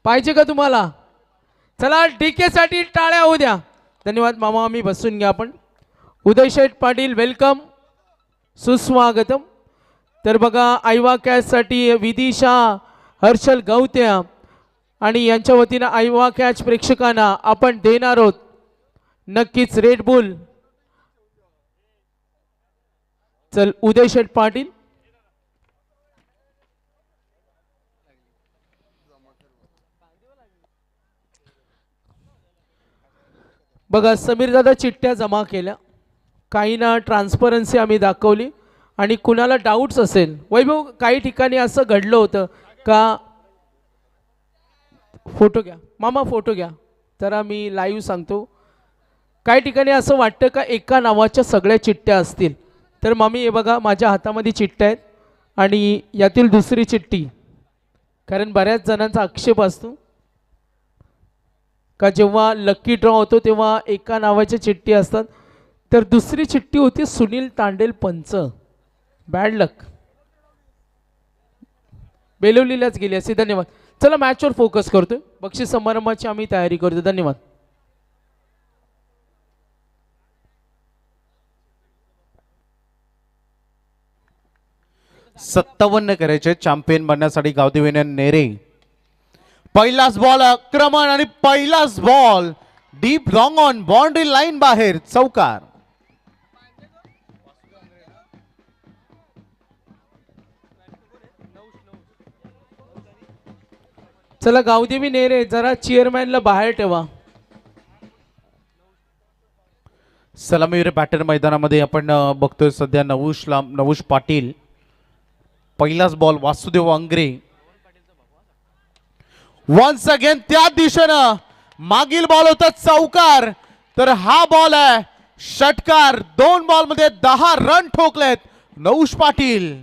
पाहिजे का तुम्हाला. चला DK साठी टाळ्या होऊ द्या. धन्यवाद मामा. आम्ही बसून घ्या आपण. उदय शेठ पाटील वेलकम सुस्वागतम. तर बघा आयवा कॅचसाठी विदिशा हर्षल गवत्या आणि यांच्या वतीनं आयवा कॅच प्रेक्षकांना आपण देणार आहोत नक्कीच रेड बुल. चल उदय शेठ पाटील. बघा समीर दादा चिठ्ठ्या जमा केल्या. काहींना ट्रान्सपरन्सी आम्ही दाखवली आणि कुणाला डाऊट्स असेल. वैभव काही ठिकाणी असं घडलं होतं का. फोटो घ्या मामा फोटो घ्या तर मी लाईव्ह सांगतो. काही ठिकाणी असं वाटतं का एका नावाच्या सगळ्या चिठ्ठ्या असतील. तर मामी हे बघा माझ्या हातामध्ये चिठ्ठ्या आहेत आणि यातील दुसरी चिठ्ठी कारण बऱ्याच जणांचा आक्षेप असतो का जेव्हा लकी ड्रॉ होतो तेव्हा एका नावाच्या चिठ्ठी असतात. तर दुसरी चिठ्ठी होती सुनील तांडेल पंच. बॅड लक बेलवलीलाच गेली असे. धन्यवाद. चला मॅचवर फोकस करतोय. बक्षीस समारंभाची आम्ही तयारी करतो. धन्यवाद. 57 करायचे चॅम्पियन बनण्यासाठी गावदेवीने नेरे. पहिलाच बॉल आक्रमण आणि पहिलाच ball deep long on boundary line बाहेर चौकार. चला गावदेवी नेरे जरा चेअरमॅनला बाहेर ठेवा. सलामीवीर बॅटर मैदानामध्ये आपण बघतोय सध्या नवुष पाटील. पहिलाच बॉल वासुदेव अंगरे. वन्स अगेन त्या दिशेनं मागील बॉल होता चौकार, तर हा बॉल आहे षटकार. 2 बॉल मध्ये 10 रन ठोकलेत नवुष पाटील.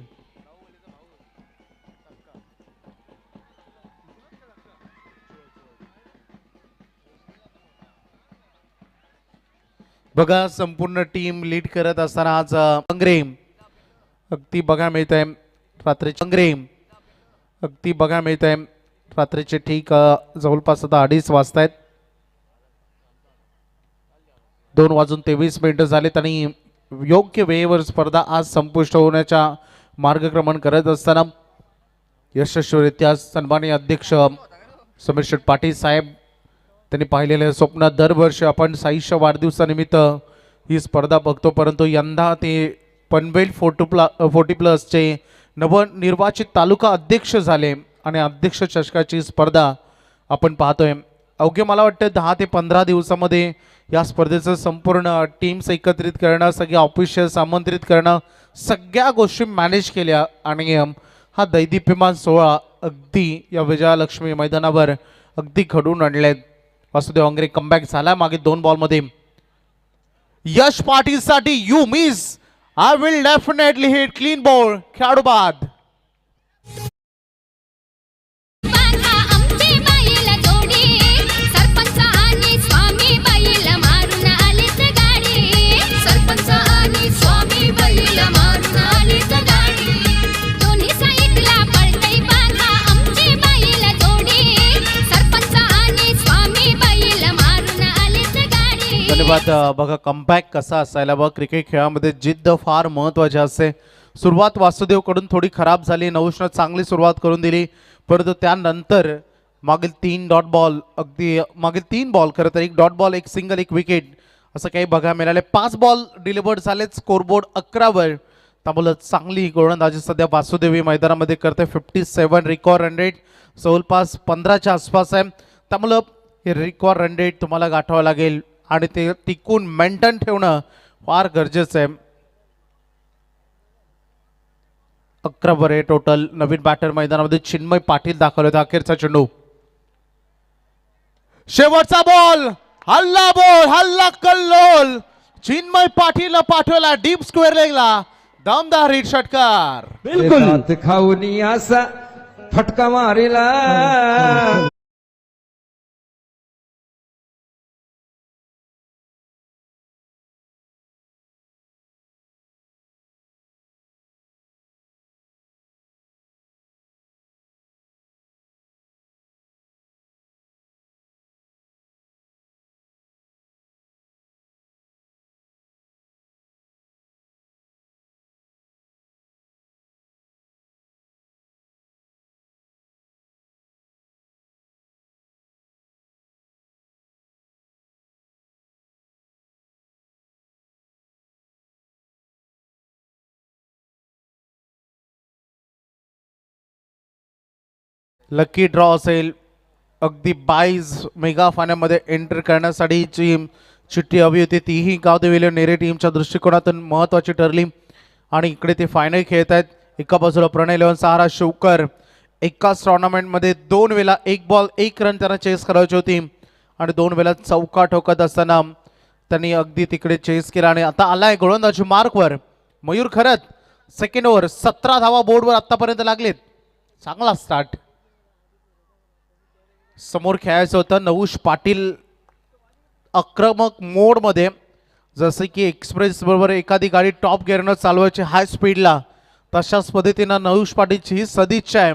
बघा संपूर्ण टीम लीड करत असताना आज अंग्रे अगदी बघा मिळत आहे रात्रीचे अंग्रे अगदी बघा मिळत आहे रात्रीचे ठीक जवळपास आता 2:30 वाजतायत. 2:23 झालेत आणि योग्य वेळेवर स्पर्धा आज संपुष्ट होण्याच्या मार्गक्रमण करत असताना यशस्वीरित्या सन्माननीय अध्यक्ष समीर शेठ पाटील साहेब त्यांनी पाहिलेले स्वप्न. दरवर्षी आपण साईच्या वाढदिवसानिमित्त ही स्पर्धा बघतो, परंतु यंदा ते पनवेल 40+ नवनिर्वाचित तालुका अध्यक्ष झाले आणि अध्यक्ष चषकाची स्पर्धा आपण पाहतोय. अवघे मला वाटतं 10 ते 15 दिवसामध्ये या स्पर्धेचं संपूर्ण टीम्स एकत्रित करणं, सगळे ऑफिशियल्स आमंत्रित करणं, सगळ्या गोष्टी मॅनेज केल्या आणि हा दैदिप्यमान सोहळा अगदी या विजयालक्ष्मी मैदानावर अगदी घडून आणलेत. वासुदेव अंगरे कमबॅक झाला मागे 2 बॉलमध्ये. यश पाटील साठी you miss, I will definitely hit clean ball. खेळाडू बाद. धन्यवाद. बघा कमबॅक कसा असायला बघा. क्रिकेट खेळामध्ये जिद्द फार महत्त्वाची असते. सुरुवात वासुदेव कडून थोडी खराब झाली. नवुषनं चांगली सुरुवात करून दिली, परंतु त्यानंतर मागील 3 डॉट बॉल अगदी मागील 3 बॉल खरं तर 1 डॉट बॉल 1 सिंगल 1 विकेट असं काही बघा मिळाले. 5 बॉल डिलिव्हर्ड झालेत. स्कोरबोर्ड 11वर. त्यामुळे चांगली गोलंदाजी सध्या वासुदेवी मैदानामध्ये करते. 57 रिकॉर्ड रन रेट जवळपास 15च्या आसपास आहे. त्यामुळं हे रिकॉर्ड रन रेट तुम्हाला गाठावं लागेल आणि ते टिकून मेंटेन ठेवणं फार गरजेचं आहे. 11 आहे टोटल. नवीन बॅटर मैदानामध्ये चिन्मय पाटील दाखल होते. अखेरचा चेंडू, शेवटचा बॉल, हल्ला कल्लोल. चिन्मय पाटील पाठवला डीप स्क्वेअर लेगला. दमदार हिट षटकार. बिलकुल खाऊन असा फटका मारिला. लकी ड्रॉ असेल. अगदी 22 मेगा फायनलमध्ये एंटर करण्यासाठी जी चिठ्ठी हवी होती तीही गावदेवी नेरे टीमच्या दृष्टिकोनातून महत्त्वाची ठरली आणि इकडे ते फायनल खेळत आहेत. एका बाजूला प्रणय 11 सहारा शिवकर. एकाच टुर्नामेंटमध्ये 2 वेळा 1 बॉल 1 रन त्यांना चेस करायची होती आणि 2 वेळा चौका ठोकत असताना त्यांनी अगदी तिकडे चेस केला आणि आता आलाय गोलंदाजी मार्कवर मयूर खरत. सेकंड ओव्हर 17 धावा बोर्डवर आतापर्यंत लागलेत. चांगला स्टार्ट. समोर खेळायचं होतं नवुष पाटील आक्रमक मोडमध्ये, जसं की एक्सप्रेस बरोबर एखादी गाडी टॉप गिअरनं चालवायची हाय स्पीडला, तशाच पद्धतीनं नवुष पाटीलची ही सदिच्छा आहे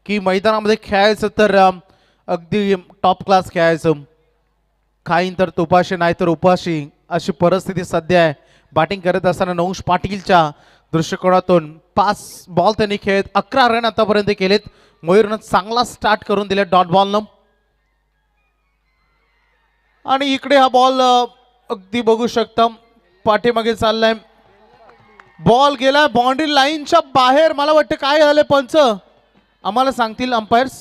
की मैदानामध्ये खेळायचं तर अगदी टॉप क्लास खेळायचं. खाईन तर तुपाशी नाही तर उपाशी अशी परिस्थिती सध्या आहे. बॅटिंग करत असताना नवुष पाटीलच्या दृष्टिकोनातून 5 बॉल त्यांनी खेळत 11 रन आतापर्यंत केलेत. मयूरनं चांगला स्टार्ट करून दिले डॉट बॉलनं. आणि इकडे हा बॉल अगदी बघू शकता पाठीमागे चाललाय. बॉल गेला बाउंड्री लाईनच्या बाहेर. मला वाटतं काय झालं पंच आम्हाला सांगतील अंपायर्स.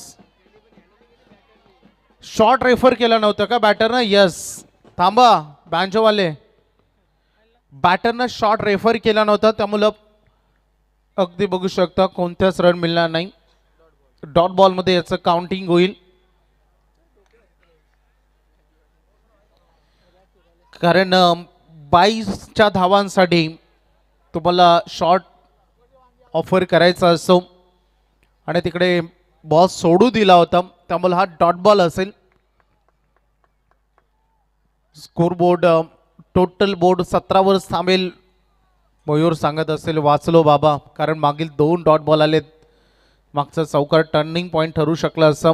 शॉट रेफर केला नव्हतं का बॅटरनं? यस, थांबा बँचवाले, बॅटरनं शॉट रेफर केला नव्हता त्यामुळं अगदी बघू शकता कोणत्याच रन मिळणार नाही. डॉट बॉलमध्ये याचं काउंटिंग होईल. कारण 22च्या धावांसाठी तुम्हाला शॉट ऑफर करायचा असतो आणि तिकडे बॉल सोडू दिला होता त्यामुळे हा डॉट बॉल असेल. स्कोर बोर्ड टोटल बोर्ड 17 वर थांबेल. मयूर सांगत असेल वाचलो बाबा, कारण मागील 2 डॉट बॉल आलेत. मागचा चौकार टर्निंग पॉइंट ठरू शकला असं.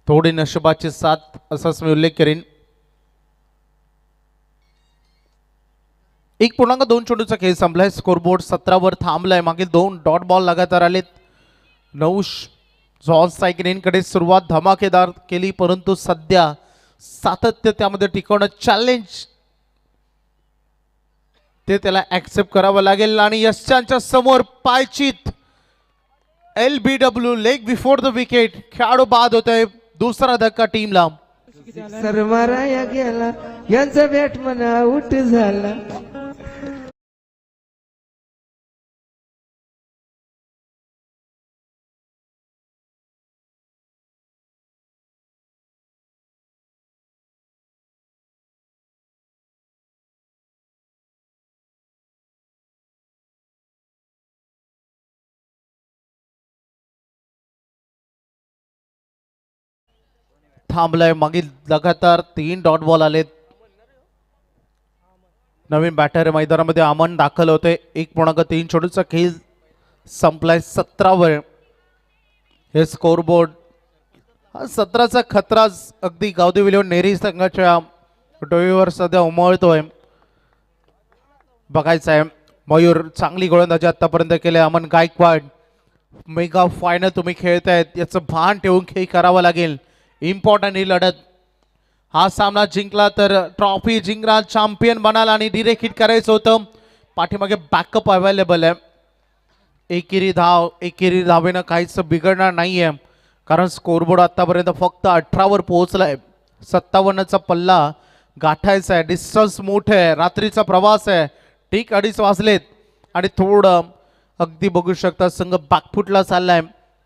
थोडी नशिबाची साथ असाच मी उल्लेख करीन. 1.2 चेंडूचा खेळ संपलाय. स्कोरबोर्ड 17 वर थांबलाय. मागील 2 डॉट बॉल लगातार आलेत. 9 जॉन सायकलिनकडे सुरुवात धमाकेदार केली, परंतु सध्या सातत्य त्यामध्ये टिकवणं चॅलेंज ते त्याला ऍक्सेप्ट करावं लागेल. आणि यशांच्या समोर पायचीत LBW leg before the wicket. खेळाडू बाद होतोय. दुसरा धक्का टीमला. सर माराया गेला यांचा बॅटमन आउट झाला. थांबलाय. मागील लगातार 3 डॉट बॉल आलेत. नवीन बॅटर मैदानामध्ये अमन दाखल होते. 1.3 चेंडूचा खेळ संपलाय 17 वर. हे स्कोरबोर्ड 17चा खतरा अगदी गावदेवी विलियम नेरी संघाच्या डोईवर सध्या उमळतोय. बघायचं आहे. मयूर चांगली गोलंदाजी आतापर्यंत केली. अमन गायकवाड मेगा फायनल तुम्ही खेळतायत याचं भान ठेवून खेळ करावा लागेल. इम्पॉर्टंट ही लढत. हा सामना जिंकला तर ट्रॉफी जिंकणार, चॅम्पियन बनाल आणि डिरेक्ट हिट करायचं होतं. पाठीमागे बॅकअप अवेलेबल आहे. एकेरी धावेनं काहीच बिघडणार नाहीये, कारण स्कोरबोर्ड आतापर्यंत फक्त 18 वर पोहोचलाय. 57चा पल्ला गाठायचा आहे. डिस्टन्स मोठं आहे. रात्रीचा प्रवास आहे. ठीक 2:30 वाजलेत आणि थोडं अगदी बघू शकता संघ बॅकफुटला चाललाय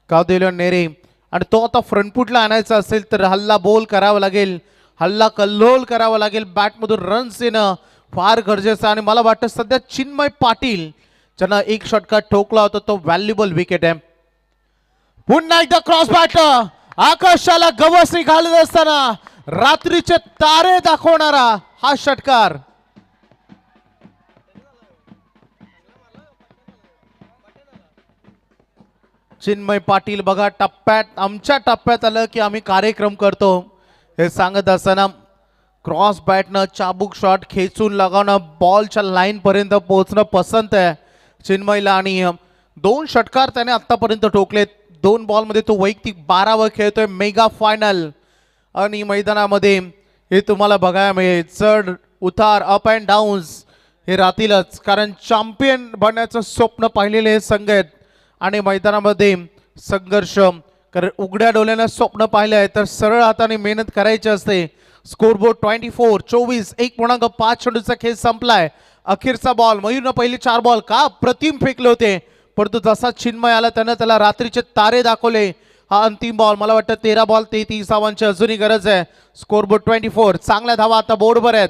गावदेवी नेरे. आणि तो आता फ्रंटफुटला आणायचा असेल तर हल्ला बोल करावा लागेल. हल्ला कल्लोल करावा लागेल. बॅटमधून रन्स येणं फार गरजेचं. आणि मला वाटतं सध्या चिन्मय पाटील ज्यांना 1 षटकार ठोकला होता तो व्हॅल्युबल विकेट आहे. पुन्हा एकदा क्रॉस बॅट आकाशाला गवसणी घालत असताना रात्रीचे तारे दाखवणारा हा षटकार. चिन्मय पाटील बघा आमच्या टप्प्यात आलं की आम्ही कार्यक्रम करतो हे सांगत असताना क्रॉस बॅटनं चाबूक शॉट खेचून लगावणं, बॉलच्या लाईन पर्यंत पोहोचणं पसंत आहे चिन्मयला. आणि 2 षटकार त्याने आतापर्यंत ठोकलेत. 2 बॉलमध्ये तो वैयक्तिक 12 वर खेळतोय. मेगा फायनल आणि मैदानामध्ये हे तुम्हाला बघायला मिळेल. चढ उतार अप अँड डाऊन्स हे राहतीलच, कारण चॅम्पियन बनण्याचं स्वप्न पाहिलेले हे संघ आहेत. आणि मैदानामध्ये संघर्ष, कारण उघड्या डोळ्यानं स्वप्न पाहिलं आहे तर सरळ हाताने मेहनत करायची असते. स्कोरबोर्ड 24 1.5 चेंडूचा खेळ संपलाय. अखेरचा बॉल मयूरनं पहिले 4 बॉल का प्रतिम फेकले होते, परंतु जसा चिन्मय आला त्यानं त्याला रात्रीचे तारे दाखवले. हा अंतिम बॉल. मला वाटतं 13 बॉल 33 धावांची अजूनही गरज आहे. स्कोरबोर्ड 24. चांगल्या धावा आता बोर्डवर आहेत.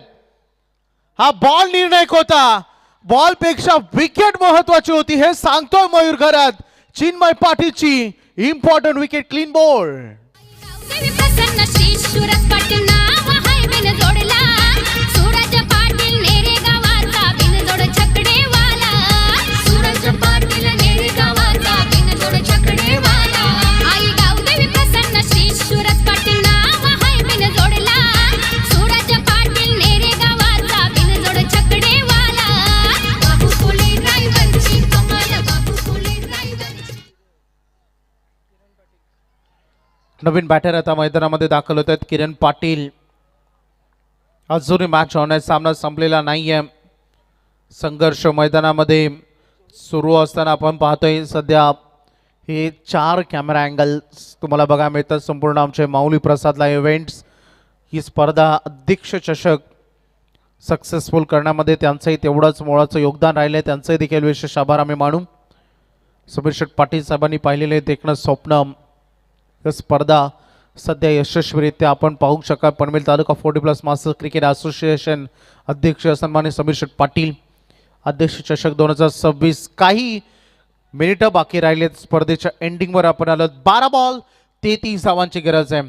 हा बॉल निर्णायक होता. बॉल पेक्षा विकेट महत्वाची होती हे सांगतोय मयूर घरात. चिन्मय पाटीलची इम्पॉर्टंट विकेट. Clean bowled. प्रसन्न श्री सुरत पाटील नाव हाय बिन जोडला. सूरज पाटील नेरे गावाचा बिन जोड छकडेवाला. सूरज पाटील नेरे गावाचा बिन जोड छकडेवाला. आई गावदेवी प्रसन्न श्री सुरत पाटील नाव हाय बिन जोडला. सूरज पाटील नेरे गावाचा बिन जोड छकडे नवीन बॅटर आता मैदानामध्ये दाखल होत आहेत किरण पाटील. अजूनही मॅच होण्याचा सामना संपलेला नाहीये. संघर्ष मैदानामध्ये सुरू असताना आपण पाहतोय सध्या हे 4 कॅमेरा अँगल्स तुम्हाला बघायला मिळतात. संपूर्ण आमचे माऊली प्रसाद लाईव्ह इव्हेंट्स ही स्पर्धा अध्यक्ष चषक सक्सेसफुल करण्यामध्ये त्यांचंही तेवढंच मोलाचं योगदान राहिलं आहे. त्यांचंही देखील विशेष आभार आम्ही मानू. समीर शेठ पाटील साहेबांनी पाहिलेले देखणं स्वप्न स्पर्धा सध्या यशस्वीरित्या आपण पाहू शकाल. पनवेल तालुका 40+ मास्टर क्रिकेट असोसिएशन अध्यक्ष सन्मान्य समीर शेठ पाटील. अध्यक्ष चषक 2026 काही मिनिटं बाकी राहिलेत. स्पर्धेच्या एंडिंगवर आपण आलो. 12 बॉल 33 धावांची गरज आहे.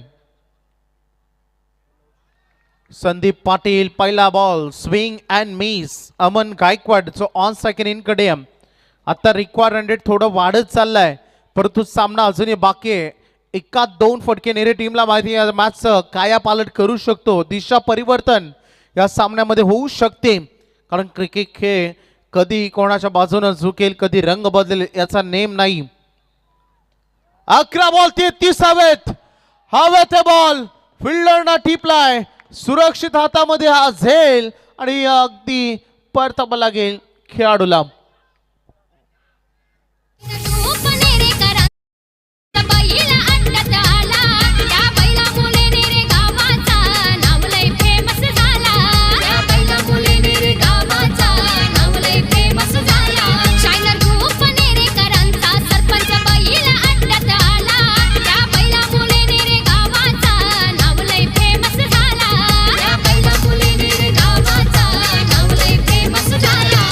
संदीप पाटील पहिला ball swing and miss. Aman Gaikwad जो ऑन सेकंड इन कडे आता रिक्वायर रन रेट थोडं वाढत चाललाय परंतु सामना अजूनही बाकी आहे. 1-2 फटके नेरे टीमला माहिती आहे मॅचचं कायापालट करू शकतो. दिशा परिवर्तन या सामन्यामध्ये होऊ शकते कारण क्रिकेट खेळ कधी कोणाच्या बाजूने झुकेल कधी रंग बदलेल याचा नेम नाही. 11 बॉल 33 हवेत. हवेत बॉल फिल्डरना टिपलाय. सुरक्षित हातामध्ये हा झेल आणि अगदी परतावा लागेल खेळाडूला. रूप नेरेकरांचा बैला अड्ड्यात आला. त्या बैलामुळे नेरे गावाचा नाव लय फेमस झाला. त्या बैलामुळे नेरे गावाचा नाव लय फेमस झाला. शायनर रूप नेरेकरांचा सरपंच बैला अड्ड्यात आला. त्या बैलामुळे नेरे गावाचा नाव लय फेमस झाला. त्या बैलामुळे नेरे गावाचा नाव लय फेमस झाला.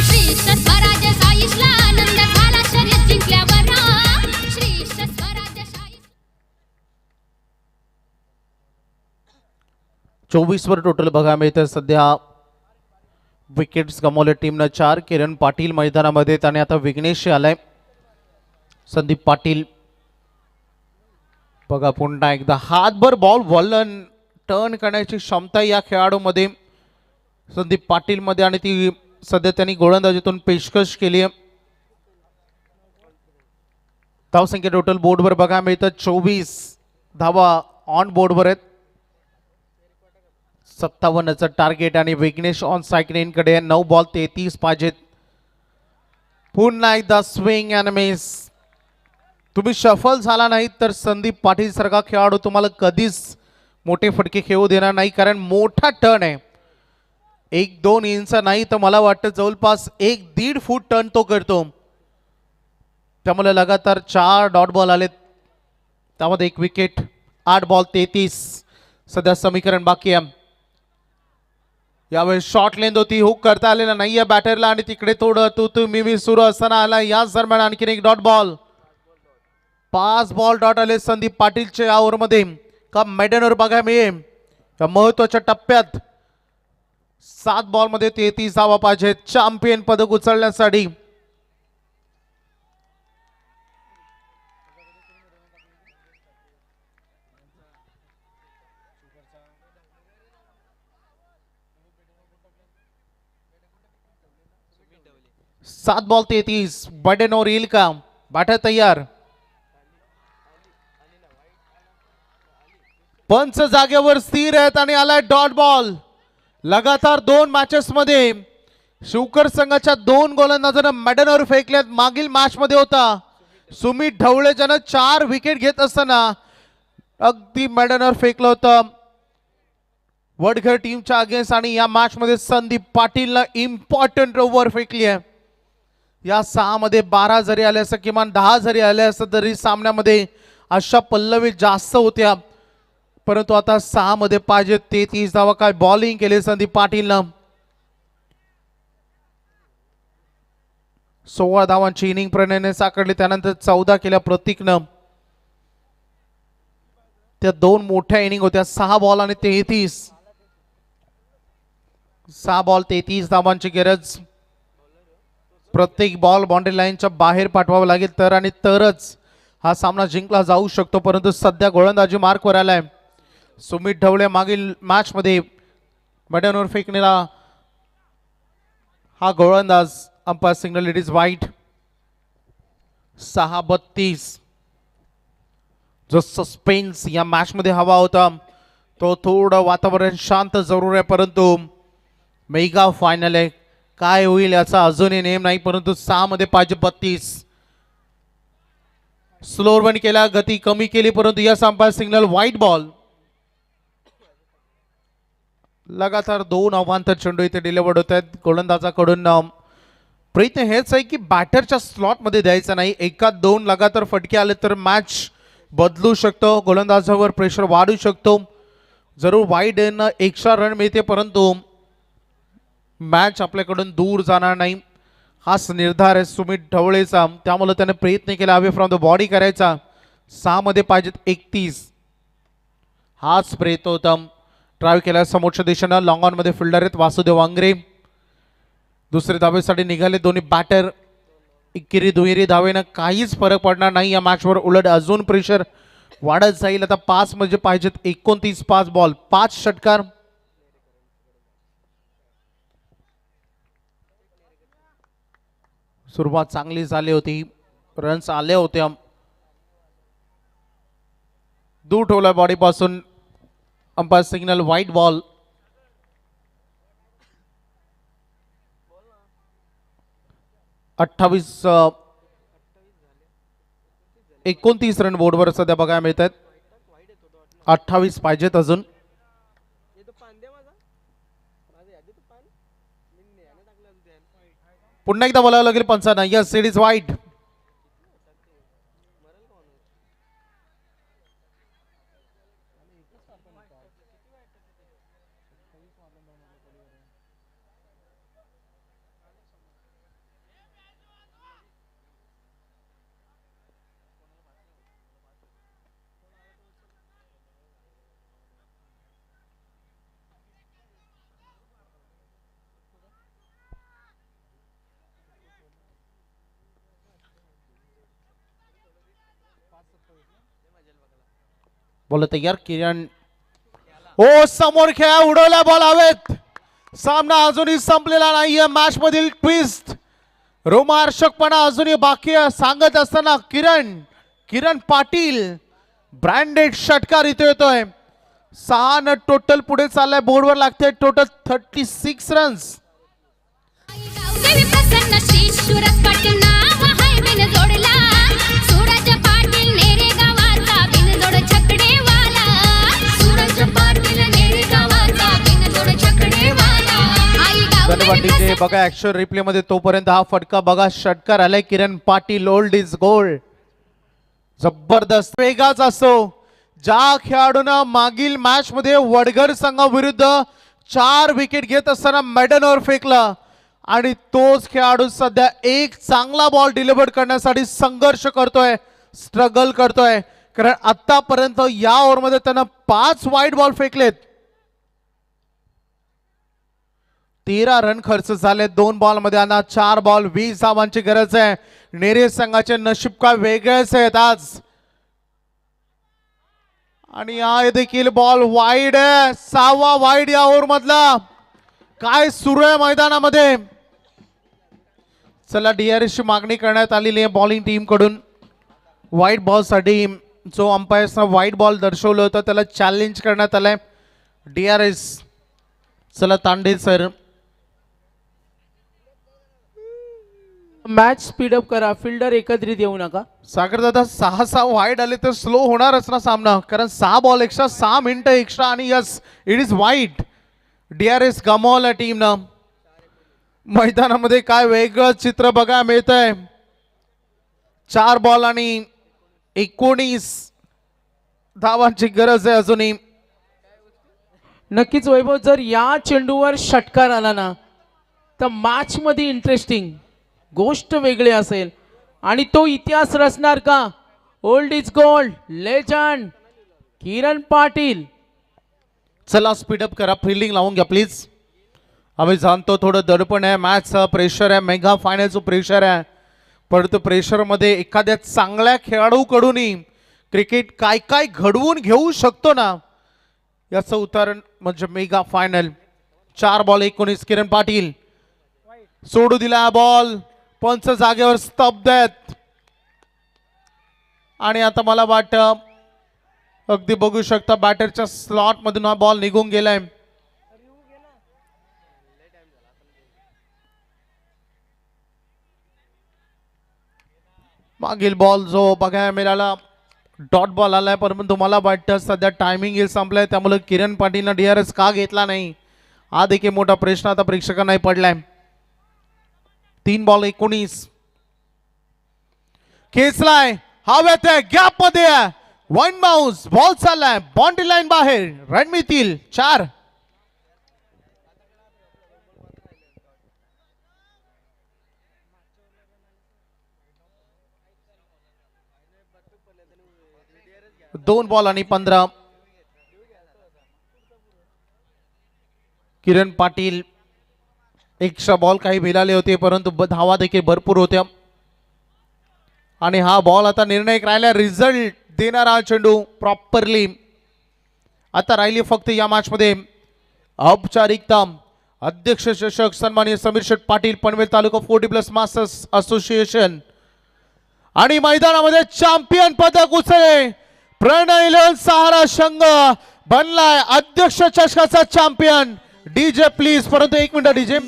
श्रीष्ठ स्वराज्य साईशला आनंद झाला शर्यत जिंकल्यावर. श्रीष्ठ स्वराज्य साईश 24 वर टोटल बघायला मिळतं. सध्या विकेट्स गमावल्या टीमनं 4. किरण पाटील मैदानामध्ये त्याने आता विघ्नेश आलाय. संदीप पाटील बघा पुन्हा एकदा हातभर बॉल वॉलन टर्न करण्याची क्षमता या खेळाडूमध्ये संदीप पाटील मध्ये आणि ती सध्या त्यांनी गोलंदाजीतून पेशकश केली आहे. धावसंख्या टोटल बोर्डवर बघायला मिळतं 24 धावा ऑन बोर्डवर आहेत. 57चं टार्गेट आणि विघ्नेश ऑन सायकलिंग कडे 9 बॉल 33 पाहिजेत. पुन्हा एकदा स्विंग अँड मिस. तुम्ही सफल झाला नाही तर संदीप पाटील सारखा खेळाडू तुम्हाला कधीच मोठे फटके खेळू देणार नाही कारण मोठा टर्न आहे. 1-2 इंच नाही तर मला वाटतं जवळपास 1-1.5 फूट टर्न तो करतो. त्यामुळे लगातार 4 डॉट बॉल आलेत त्यामध्ये 1 विकेट. 8 बॉल 33 सध्या समीकरण बाकी आहे. यावेळी शॉर्ट लेंथ होती हुक करता आलेला नाहीये बॅटरला आणि तिकडे थोडं तू मी सुरू असताना आला. याच दरम्यान आणखीन 1 डॉट बॉल. 5 बॉल डॉट आले संदीप पाटीलच्या या ओव्हरमध्ये. का मेडनवर बघायला मिळेल या महत्वाच्या टप्प्यात. 7 बॉलमध्ये 33 धावा पाहिजेत चॅम्पियन पदक उचलण्यासाठी. सात बॉल 33 बडेनोर येईल का. बॅटर तयार. पंच जागेवर स्थिर आहेत आणि आलाय डॉट बॉल. लगातार 2 मॅचेस मध्ये शिवकर संघाच्या 2 गोलंदाजांना मॅडनवर फेकल्यात. मागील मॅच मध्ये होता सुमित ढवळे ज्यानं 4 विकेट घेत असताना अगदी मॅडनवर फेकलं होतं वडघर टीमच्या अगेन्स्ट आणि या मॅच मध्ये संदीप पाटीलनं इम्पॉर्टंट ओव्हर फेकली आहे. या 6 मध्ये 12 जरी आले असं किमान 10 जरी आले असं तरी सामन्यामध्ये अशा पल्लवी जास्त होत्या परंतु आता 6 मध्ये पाहिजे 33 धावा. काय बॉलिंग केले संदीप पाटीलनं. 16 धावांची इनिंग प्रणयने साकारली त्यानंतर 14 केल्या प्रतीकनं. त्या 2 मोठ्या इनिंग होत्या. 6 बॉल आणि 33. 6 बॉल 33 धावांची गरज. प्रत्येक बॉल बाउंड्री लाईनच्या बाहेर पाठवावा लागेल तर आणि तरच हा सामना जिंकला जाऊ शकतो परंतु सध्या गोलंदाजी मार्कवर आलाय. सुमित ढवळे मागील मॅच मध्ये मॅडनवर फेकलेला हा गोलंदाज अंपायर सिग्नल इट इज वाईट. 6-32 जो सस्पेन्स या मॅच मध्ये हवा होता तो थोडं वातावरण शांत जरूर आहे, परंतु मेगा फायनल आहे, काय होईल याचा अजूनही नेम नाही. परंतु 6 मध्ये पाहिजे 32. स्लोअर वन केला, गती कमी केली, परंतु या अंपायर सिग्नल व्हाईट बॉल. लगातार 2 अवांतर चेंडू इथे डिलिव्हर्ड होत आहेत गोलंदाजाकडून. प्रयत्न हेच आहे की बॅटरच्या स्लॉटमध्ये द्यायचा नाही. 1-2 लगातार फटके आले तर मॅच बदलू शकतो, गोलंदाजावर प्रेशर वाढू शकतो. जरूर वाईड एक्स्ट्रा रन मिळते, परंतु मॅच आपल्याकडून दूर जाणार नाही हाच निर्धार आहे सुमित ढवळेचा. त्यामुळे त्याने प्रयत्न केला अवे फ्रॉम द बॉडी करायचा. 6 मध्ये पाहिजेत 31. हाच प्रयत्न होता. ट्राय केला समोरच्या दिशेनं. लॉंग ऑन मध्ये फिल्डर आहेत वासुदेव आंग्रे. दुसरे धावेसाठी निघाले दोन्ही बॅटर. एकेरी दुहेरी धावेनं काहीच फरक पडणार नाही या मॅचवर, उलट अजून प्रेशर वाढत जाईल. आता 5 म्हणजे पाहिजेत 29. 5 बॉल 5 षटकार. सुरुवात चांगली झाली होती, रन्स आले होते. दूर ठेवला बॉडी पासून. Umpire signal white ball. अठ्ठावीस 29 रन बोर्डवर सध्या बघायला मिळत आहेत. 28 पाहिजेत अजून. पुन्हा एकदा बोलावं लागेल पंचांना. यस इट इज वाईट. बोल तयार किरण. ओ समोर खेळा, उडवला बॉल हवेत. सामना अजूनही संपलेला नाहीये. मॅच मधील ट्विस्ट रोमार्चकपणा अजूनही बाकी सांगत असताना किरण पाटील ब्रँडेड षटकार इथे येतोय. 6 टोटल पुढे चाललाय. बोर्डवर लागते टोटल 36 रन्स. गावदेवी प्रसन्न श्री सुरत पाटील नाव हाय बिन जोडला. सूरज पाटील नेरे गावाचा बिनजोड छकडेवाला. सूरज पाटील नेरे गावाचा बिनजोड छकडेवाला. आई गावदेवी धन्यवाद. बघा ऍक्शन रिप्ले मध्ये तोपर्यंत हा फटका बघा. षटकार आलाय Kiran Patil. Old is gold. जबरदस्त वेगाच असतो. ज्या खेळाडूंना मागील मॅच मध्ये वडगर संघाविरुद्ध 4 विकेट घेत असताना मेडनवर फेकला आणि तोच खेळाडू सध्या एक चांगला बॉल डिलिव्हर करण्यासाठी संघर्ष करतोय, स्ट्रगल करतोय. कारण आतापर्यंत या ओव्हरमध्ये त्यानं 5 वाईड बॉल फेकलेत. 13 रन खर्च झाले 2 बॉल मध्ये. आणि 4 बॉल 20 धावांची गरज आहे. नेरे संघाचे नशीब काय वेगळेच आहेत आज. आणि हा देखील बॉल वाईड आहे. 6वा वाईड या ओव्हर मधला. काय सुरू आहे मैदानामध्ये. चला DRS ची मागणी करण्यात आलेली आहे बॉलिंग टीम कडून. व्हाईट बॉल साठी जो अंपायर्सना व्हाईट बॉल दर्शवलं होतं त्याला चॅलेंज करण्यात आलंय DRS. चला तांडे सर. मॅच स्पीडअप करा, फिल्डर एकत्रित येऊ नका. सागर दादा 6 वाईड आले तर स्लो होणारच ना सामना. कारण 6 बॉल एक्स्ट्रा 6 मिनिटं एक्स्ट्रा. आणि यस इट इज वाईट. DRS गमावला टीमनं. मैदानामध्ये काय वेगळं चित्र बघायला मिळत आहे. 4 बॉल आणि 19 धावांची गरज आहे अजूनही. नक्कीच वैभव, जर या चेंडूवर षटकार आला ना तर मॅच मध्ये इंटरेस्टिंग गोष्ट वेगळी असेल. आणि तो इतिहास रचणार का. Old is gold legend Kiran Patil. चला स्पीडअप करा, फिल्डिंग लावून घ्या प्लीज. आम्ही जाणतो थोडं दडपण आहे, मॅचचं प्रेशर आहे, मेगा फायनलचं प्रेशर आहे. परंतु प्रेशरमध्ये एखाद्या चांगल्या खेळाडूकडूनही क्रिकेट काय काय घडवून घेऊ शकतो ना याचं उदाहरण म्हणजे mega final. 4 ball 19 Kiran Patil. सोडू दिला बॉल. पंच जागेवर स्तब्ध आहेत. आणि आता मला वाटतं अगदी बघू शकता बॅटरच्या स्लॉट मधून हा बॉल निघून गेलाय. मागील बॉल जो बघायला मिळाला डॉट बॉल आलाय, परंतु मला वाटतं सध्या टायमिंग संपलाय, त्यामुळे किरण पाटीलनं DRS का घेतला नाही हा देखील मोठा प्रश्न आता प्रेक्षकांनाही पडलाय. 3 बॉल 19 खेचलाय, हवेत आहे, गॅप मध्ये आहे, वन बाउन्स बॉल चाललाय, बाउंड्री लाईन बाहेर, रन मिळतील 4. दोन बॉल आणि 15. किरण पाटील एक्स्ट्रा बॉल काही मिळाले होते, परंतु धावा देखील भरपूर होत्या आणि हा बॉल आता निर्णायक राहिला, रिझल्ट देणारा चेंडू प्रॉपरली. आता राहिली फक्त या मॅच मध्ये औपचारिकता. अध्यक्ष चषक सन्माननीय समीर शेठ पाटील, पनवेल तालुका 40+ मास्टर्स असोसिएशन आणि मैदानामध्ये चॅम्पियन पदक उचलले प्रणय इलेव्हन सहारा संघ बनलाय अध्यक्ष चषकाचा चॅम्पियन. डीजे प्लीज, परंतु 1 मिनिट डीजे.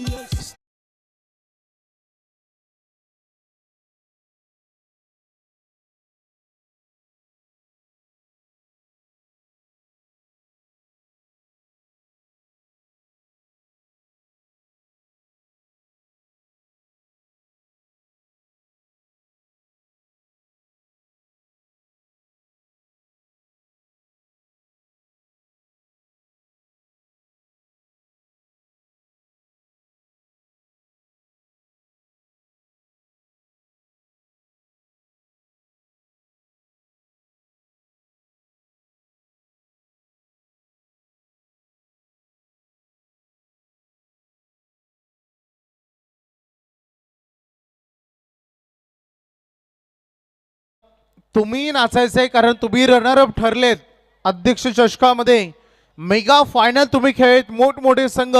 तुम्ही नाचायचंय कारण तुम्ही रनरअप ठरलेत अध्यक्ष चषकामध्ये. मेगा फायनल तुम्ही खेळत, मोठमोठे संघ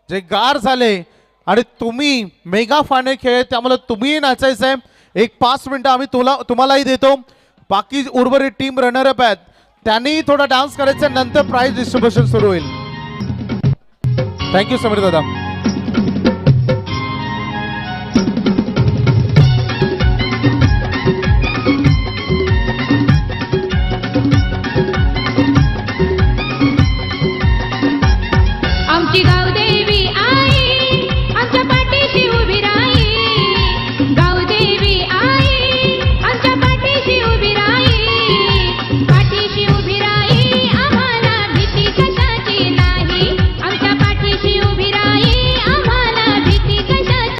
जे गार झाले आणि तुम्ही मेगा फायनल खेळत, त्यामुळे तुम्ही नाचायचंय. 5 मिनिटं आम्ही तुम्हालाही देतो. बाकी उर्वरित टीम रनरअप आहेत, त्यांनी थोडा डान्स करायचा, नंतर प्राइज डिस्ट्रीब्युशन सुरू होईल. थँक्यू समीर दादा.